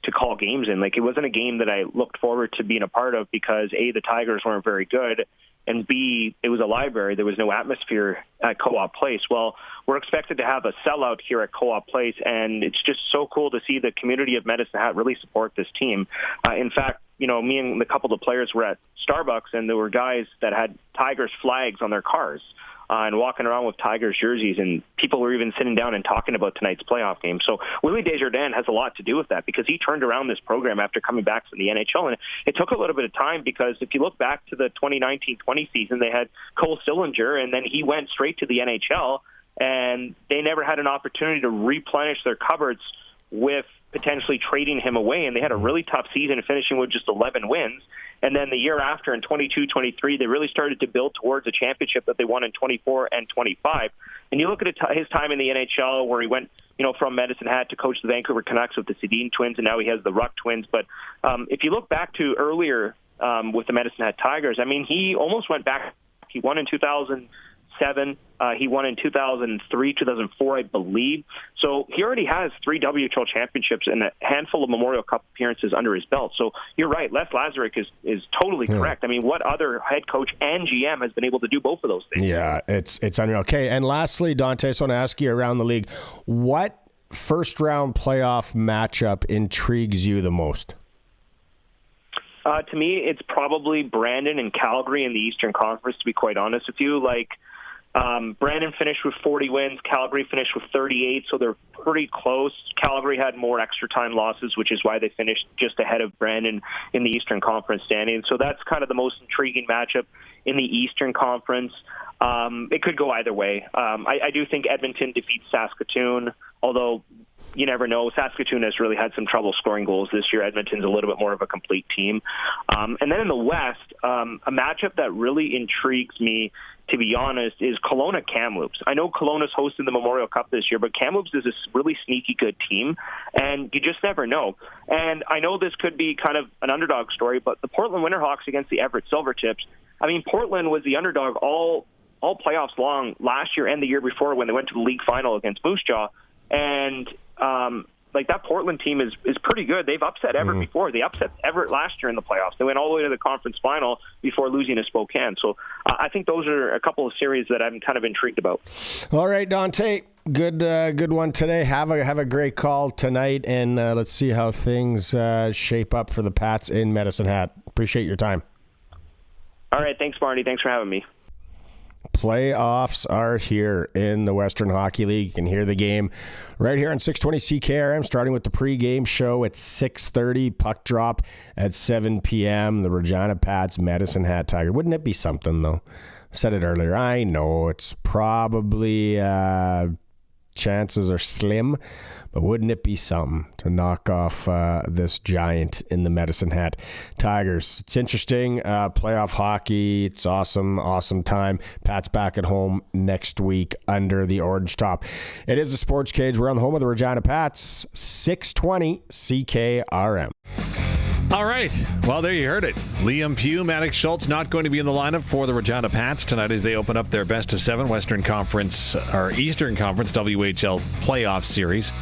to call games in. It wasn't a game that I looked forward to being a part of because, A, the Tigers weren't very good, and B, it was a library. There was no atmosphere at Co-op Place. Well, we're expected to have a sellout here at Co-op Place, and it's just so cool to see the community of Medicine Hat really support this team. In fact, me and a couple of the players were at Starbucks, and there were guys that had Tigers flags on their cars and walking around with Tigers jerseys, and people were even sitting down and talking about tonight's playoff game. So Willie Desjardins has a lot to do with that because he turned around this program after coming back from the NHL, and it took a little bit of time because if you look back to the 2019-20 season, they had Cole Sillinger, and then he went straight to the NHL, and they never had an opportunity to replenish their cupboards with potentially trading him away, and they had a really tough season finishing with just 11 wins. And then the year after, in 22-23, they really started to build towards a championship that they won in 24 and 25. And you look at his time in the NHL where he went, from Medicine Hat to coach the Vancouver Canucks with the Sedin Twins, and now he has the Ruck Twins. But if you look back to earlier with the Medicine Hat Tigers, he almost went back. He won in 2007. He won in 2003, 2004, I believe. So he already has 3 WHL championships and a handful of Memorial Cup appearances under his belt. So you're right. Les Lazaruk is totally correct. What other head coach and GM has been able to do both of those things? Yeah, it's unreal. Okay, and lastly, Dante, I just want to ask you around the league, what first-round playoff matchup intrigues you the most? To me, it's probably Brandon and Calgary in the Eastern Conference, to be quite honest with you. Brandon finished with 40 wins. Calgary finished with 38, so they're pretty close. Calgary had more extra time losses, which is why they finished just ahead of Brandon in the Eastern Conference standing. So that's kind of the most intriguing matchup in the Eastern Conference. It could go either way. I do think Edmonton defeats Saskatoon, although you never know. Saskatoon has really had some trouble scoring goals this year. Edmonton's a little bit more of a complete team. And then in the West, a matchup that really intrigues me, to be honest, is Kelowna Kamloops. I know Kelowna's hosting the Memorial Cup this year, but Kamloops is a really sneaky good team, and you just never know. And I know this could be kind of an underdog story, but the Portland Winterhawks against the Everett Silvertips, I mean, Portland was the underdog all playoffs long last year and the year before when they went to the league final against Moose Jaw. And that Portland team is pretty good. They've upset Everett before. They upset Everett last year in the playoffs. They went all the way to the conference final before losing to Spokane. So I think those are a couple of series that I'm kind of intrigued about. All right, Dante. Good one today. Have a great call tonight, and let's see how things shape up for the Pats in Medicine Hat. Appreciate your time. All right. Thanks, Barney. Thanks for having me. Playoffs are here in the Western Hockey League. You can hear the game right here on 620 CKRM, starting with the pregame show at 6:30, puck drop at 7 p.m. The Regina Pats, Medicine Hat Tiger. Wouldn't it be something, though? Said it earlier. I know it's probably chances are slim, but wouldn't it be something to knock off this giant in the Medicine Hat Tigers? It's interesting. Playoff hockey. It's awesome time. Pat's back at home next week under the orange top. It is the Sports Cage. We're on the home of the Regina Pats, 620 CKRM. All right. Well, there you heard it. Liam Pugh, Maddox Schultz not going to be in the lineup for the Regina Pats tonight as they open up their best of 7 Eastern Conference WHL playoff series.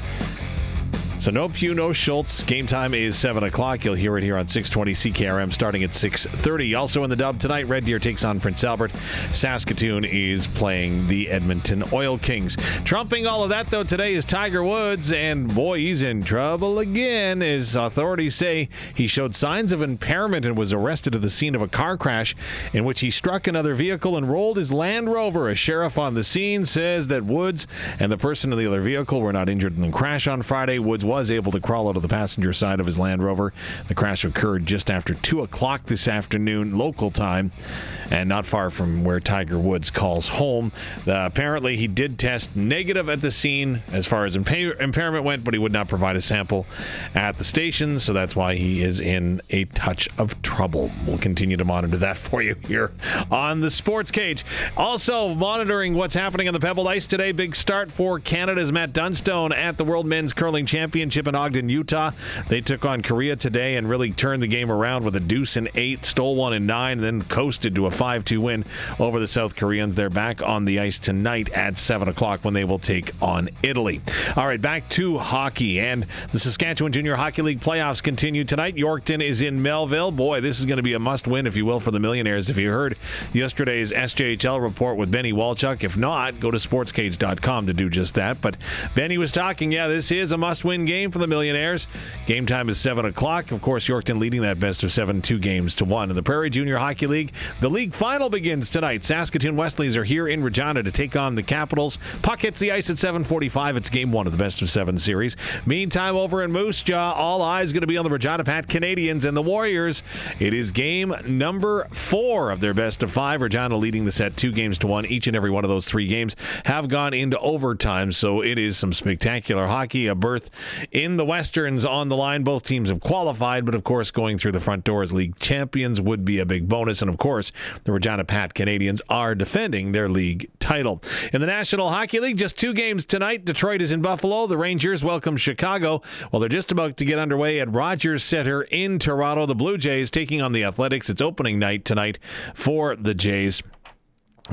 So no Pugh, no Schultz. Game time is 7 o'clock. You'll hear it here on 620 CKRM starting at 6:30. Also in the dub tonight, Red Deer takes on Prince Albert. Saskatoon is playing the Edmonton Oil Kings. Trumping all of that, though, today is Tiger Woods. And boy, he's in trouble again, as authorities say he showed signs of impairment and was arrested at the scene of a car crash in which he struck another vehicle and rolled his Land Rover. A sheriff on the scene says that Woods and the person in the other vehicle were not injured in the crash on Friday. Woods was able to crawl out of the passenger side of his Land Rover. The crash occurred just after 2 o'clock this afternoon, local time, and not far from where Tiger Woods calls home. Apparently, he did test negative at the scene as far as impairment went, but he would not provide a sample at the station, so that's why he is in a touch of trouble. We'll continue to monitor that for you here on the Sports Cage. Also, monitoring what's happening on the Pebbled Ice today. Big start for Canada's Matt Dunstone at the World Men's Curling Championship in Ogden, Utah. They took on Caria today and really turned the game around with a deuce in 8, stole 1 in 9, and then coasted to a 5-2 win over the South Koreans. They're back on the ice tonight at 7 o'clock when they will take on Italy. All right, back to hockey, and the Saskatchewan Junior Hockey League playoffs continue tonight. Yorkton is in Melville. Boy, this is going to be a must-win, if you will, for the Millionaires. If you heard yesterday's SJHL report with Benny Walchuk, if not, go to sportscage.com to do just that. But Benny was talking, this is a must-win game for the Millionaires. Game time is 7 o'clock. Of course, Yorkton leading that best of 7, 2-1. In the Prairie Junior Hockey League, the league final begins tonight. Saskatoon Wesley's are here in Regina to take on the Capitals. Puck hits the ice at 7:45. It's game 1 of the best of 7 series. Meantime, over in Moose Jaw, all eyes going to be on the Regina Pat Canadians and the Warriors. It is game number 4 of their best of 5. Regina leading the set 2-1. Each and every one of those 3 games have gone into overtime, so it is some spectacular hockey. A berth in the Westerns on the line. Both teams have qualified, but of course going through the front door as league champions would be a big bonus. And of course, the Regina Pat Canadians are defending their league title. In the National Hockey League, just 2 games tonight. Detroit is in Buffalo. The Rangers welcome Chicago. Well, they're just about to get underway at Rogers Center in Toronto. The Blue Jays taking on the Athletics. It's opening night tonight for the Jays.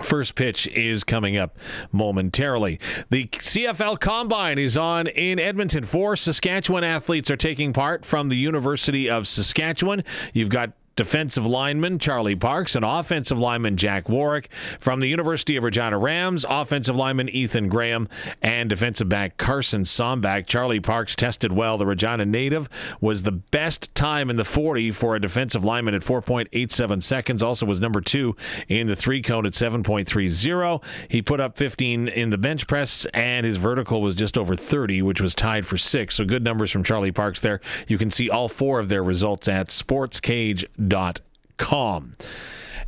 First pitch is coming up momentarily. The CFL Combine is on in Edmonton. 4 Saskatchewan athletes are taking part from the University of Saskatchewan. You've got defensive lineman Charlie Parks and offensive lineman Jack Warwick. From the University of Regina Rams, offensive lineman Ethan Graham and defensive back Carson Sombach. Charlie Parks tested well. The Regina native was the best time in the 40 for a defensive lineman at 4.87 seconds. Also was number 2 in the 3-cone at 7.30. He put up 15 in the bench press, and his vertical was just over 30, which was tied for 6. So good numbers from Charlie Parks there. You can see all 4 of their results at SportsCage.com.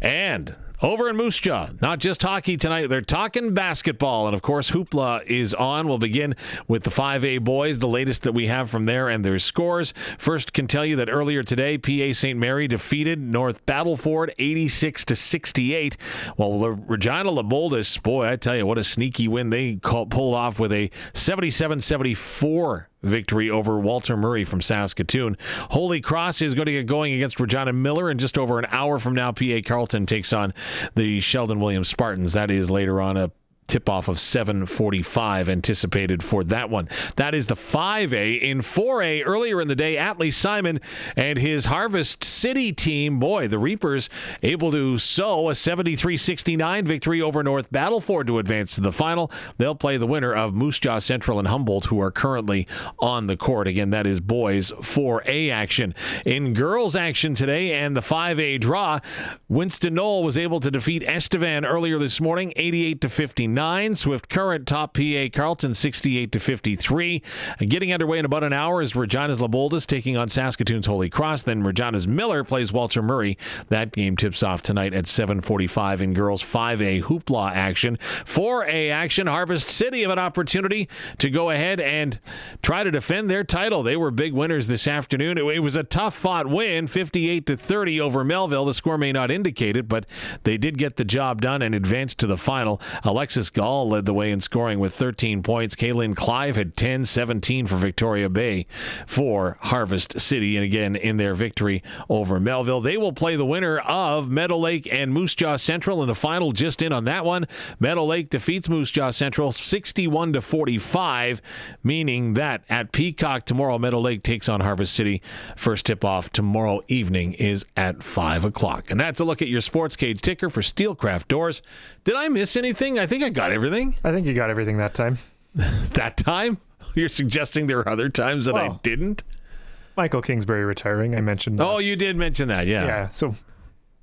And Over in Moose Jaw, not just hockey tonight. They're talking basketball. And, of course, Hoopla is on. We'll begin with the 5A boys, the latest that we have from there and their scores. First, can tell you that earlier today, PA St. Mary defeated North Battleford 86-68. Well, the Regina Laboldis, boy, I tell you, what a sneaky win they pulled off with a 77-74 victory over Walter Murray from Saskatoon. Holy Cross is going to get going against Regina Miller in just over an hour from now. PA Carleton takes on the Sheldon Williams Spartans. That is later on. A tip-off of 7:45 anticipated for that one. That is the 5A. In 4A, earlier in the day, Atlee Simon and his Harvest City team, boy, the Reapers, able to sew a 73-69 victory over North Battleford to advance to the final. They'll play the winner of Moose Jaw Central and Humboldt, who are currently on the court. Again, that is boys 4A action. In girls action today and the 5A draw, Winston Knoll was able to defeat Estevan earlier this morning, 88-59. Swift Current top PA Carleton 68-53. Getting underway in about an hour is Regina's Laboldis taking on Saskatoon's Holy Cross. Then Regina's Miller plays Walter Murray. That game tips off tonight at 7:45 in girls 5A hoopla action. 4A action, Harvest City have an opportunity to go ahead and try to defend their title. They were big winners this afternoon. It was a tough-fought win, 58-30 over Melville. The score may not indicate it, but they did get the job done and advanced to the final. Alexis Gall led the way in scoring with 13 points. Kaylin Clive had 10-17 for Victoria Bay for Harvest City, and again in their victory over Melville. They will play the winner of Meadow Lake and Moose Jaw Central in the final. Just in on that one, Meadow Lake defeats Moose Jaw Central 61-45, meaning that at Peacock tomorrow, Meadow Lake takes on Harvest City. First tip-off tomorrow evening is at 5 o'clock. And that's a look at your Sports Cage ticker for Steelcraft Doors. Did I miss anything? I think I got everything. I think you got everything that time. That time? You're suggesting there are other times that I didn't? Michael Kingsbury retiring, I mentioned. Oh, you did mention that, yeah. Yeah, so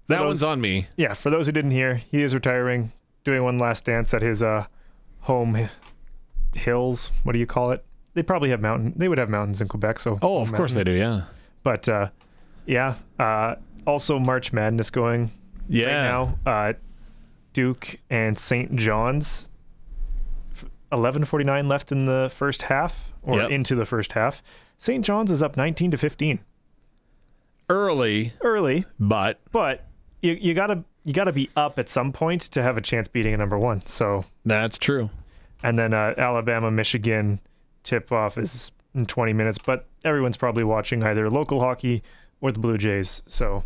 that one's on me. Yeah, for those who didn't hear, he is retiring, doing one last dance at his home hills. What do you call it? They probably have They would have mountains in Quebec, so. Oh, of course they do, yeah. But, also March Madness going right now. Duke and St. John's, 11:49 left in the first half, or into the first half. St. John's is up 19-15. Early, but you gotta be up at some point to have a chance beating a number one. So that's true. And then Alabama Michigan tip off is in 20 minutes, but everyone's probably watching either local hockey or the Blue Jays. So.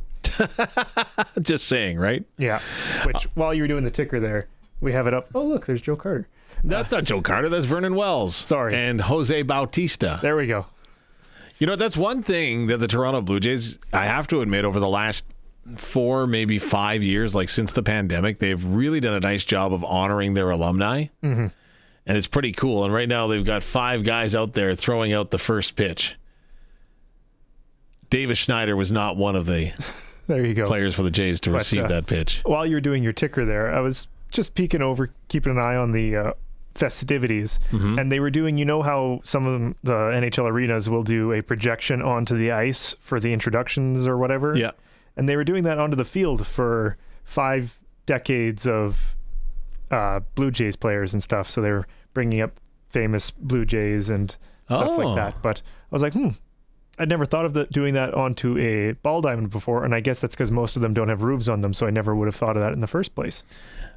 Just saying, right? Yeah. Which, while you were doing the ticker there, we have it up. Oh, look, there's Joe Carter. That's not Joe Carter. That's Vernon Wells. Sorry. And Jose Bautista. There we go. You know, that's one thing that the Toronto Blue Jays, I have to admit, over the last 4, maybe 5 years, like since the pandemic, they've really done a nice job of honoring their alumni. Mm-hmm. And it's pretty cool. And right now they've got 5 guys out there throwing out the first pitch. Davis Schneider was not one of the... There you go. Players for the Jays to receive that pitch. While you're doing your ticker there, I was just peeking over, keeping an eye on the festivities, and they were doing, you know how some of the NHL arenas will do a projection onto the ice for the introductions or whatever? Yeah. And they were doing that onto the field for 5 decades of Blue Jays players and stuff. So they were bringing up famous Blue Jays and stuff like that. But I was like, I'd never thought of doing that onto a ball diamond before, and I guess that's because most of them don't have roofs on them, so I never would have thought of that in the first place.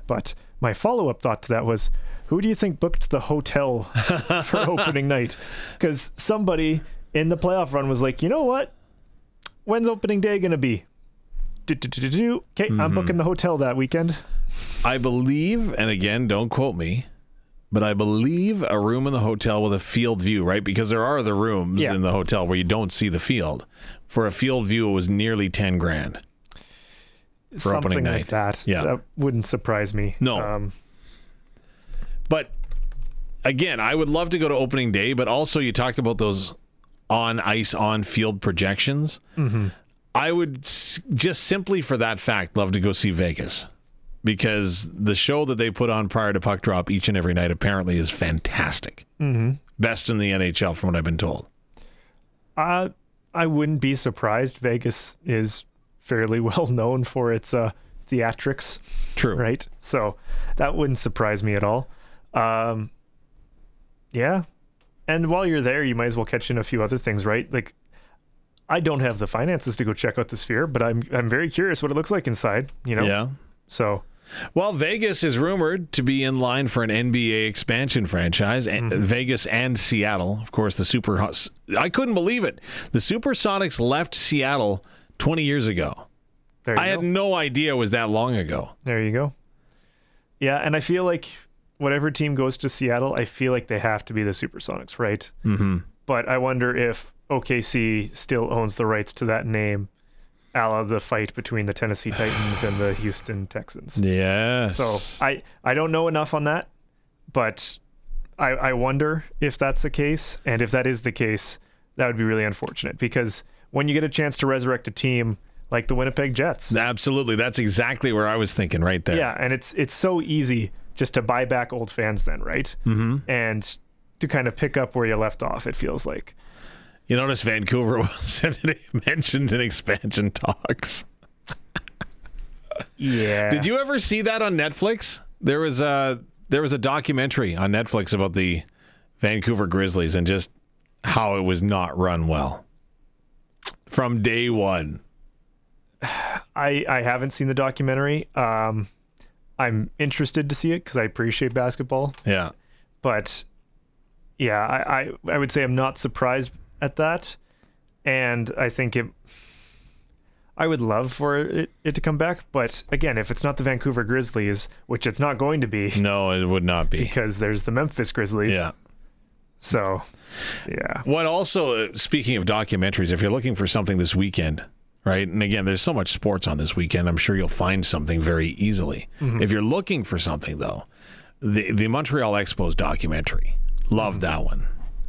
But my follow-up thought to that was, who do you think booked the hotel for opening night? Because somebody in the playoff run was like, you know what? When's opening day going to be? Okay, I'm booking the hotel that weekend. I believe, and again, don't quote me, but I believe a room in the hotel with a field view, right? Because there are other rooms in the hotel where you don't see the field. For a field view, it was nearly $10,000 for something opening night. Like that. Yeah, that wouldn't surprise me. No, but again, I would love to go to opening day. But also, you talk about those on ice, on field projections. Mm-hmm. I would just simply for that fact love to go see Vegas. Because the show that they put on prior to puck drop each and every night apparently is fantastic. Mm-hmm. Best in the NHL from what I've been told. I wouldn't be surprised. Vegas is fairly well known for its theatrics. True. Right? So that wouldn't surprise me at all. Yeah. And while you're there, you might as well catch in a few other things, right? Like, I don't have the finances to go check out the Sphere, but I'm very curious what it looks like inside, you know? Yeah. So... Well, Vegas is rumored to be in line for an NBA expansion franchise. Vegas and Seattle, of course. I couldn't believe it. The Supersonics left Seattle 20 years ago. I had no idea it was that long ago. There you go. Yeah, and I feel like whatever team goes to Seattle, I feel like they have to be the Supersonics, right? Mm-hmm. But I wonder if OKC still owns the rights to that name, a la the fight between the Tennessee Titans and the Houston Texans. Yes. So I don't know enough on that, but I wonder if that's the case. And if that is the case, that would be really unfortunate, because when you get a chance to resurrect a team like the Winnipeg Jets. Absolutely. That's exactly where I was thinking right there. Yeah, and it's so easy just to buy back old fans then, right? Mm-hmm. And to kind of pick up where you left off, it feels like. You notice Vancouver wasn't mentioned in expansion talks. Yeah. Did you ever see that on Netflix? There was a documentary on Netflix about the Vancouver Grizzlies and just how it was not run well from day one. I haven't seen the documentary. I'm interested to see it because I appreciate basketball. Yeah. But yeah, I would say I'm not surprised at that, and I think I would love for it to come back, but again, if it's not the Vancouver Grizzlies, which it's not going to be. No, it would not be. Because there's the Memphis Grizzlies. Yeah. So, yeah. What also, speaking of documentaries, if you're looking for something this weekend, right, and again, there's so much sports on this weekend, I'm sure you'll find something very easily. Mm-hmm. If you're looking for something, though, the Montreal Expos documentary, loved that one.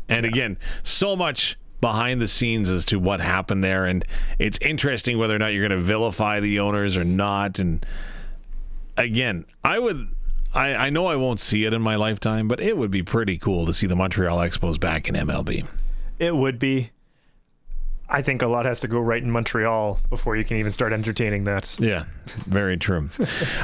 And again, so much behind the scenes as to what happened there, and it's interesting whether or not you're going to vilify the owners or not. And again, I know I won't see it in my lifetime, but it would be pretty cool to see the Montreal Expos back in MLB. It would be. I think a lot has to go right in Montreal before you can even start entertaining that. Yeah, very true.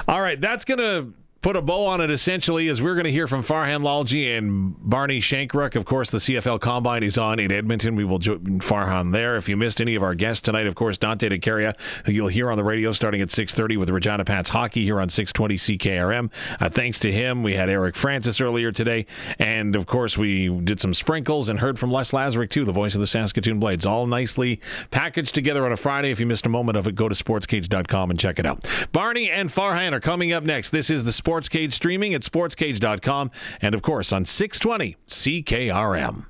All right, that's going to put a bow on it, essentially, as we're going to hear from Farhan, Lalji, and Barney Shynkaruk. Of course, the CFL Combine is on in Edmonton. We will join Farhan there. If you missed any of our guests tonight, of course, Dante to Caria, who you'll hear on the radio starting at 6:30 with Regina Pats Hockey here on 620 CKRM. Thanks to him, we had Eric Francis earlier today. And, of course, we did some sprinkles and heard from Les Lazaruk, too, the voice of the Saskatoon Blades. All nicely packaged together on a Friday. If you missed a moment of it, go to sportscage.com and check it out. Barney and Farhan are coming up next. This is the SportsCage, streaming at sportscage.com and, of course, on 620 CKRM.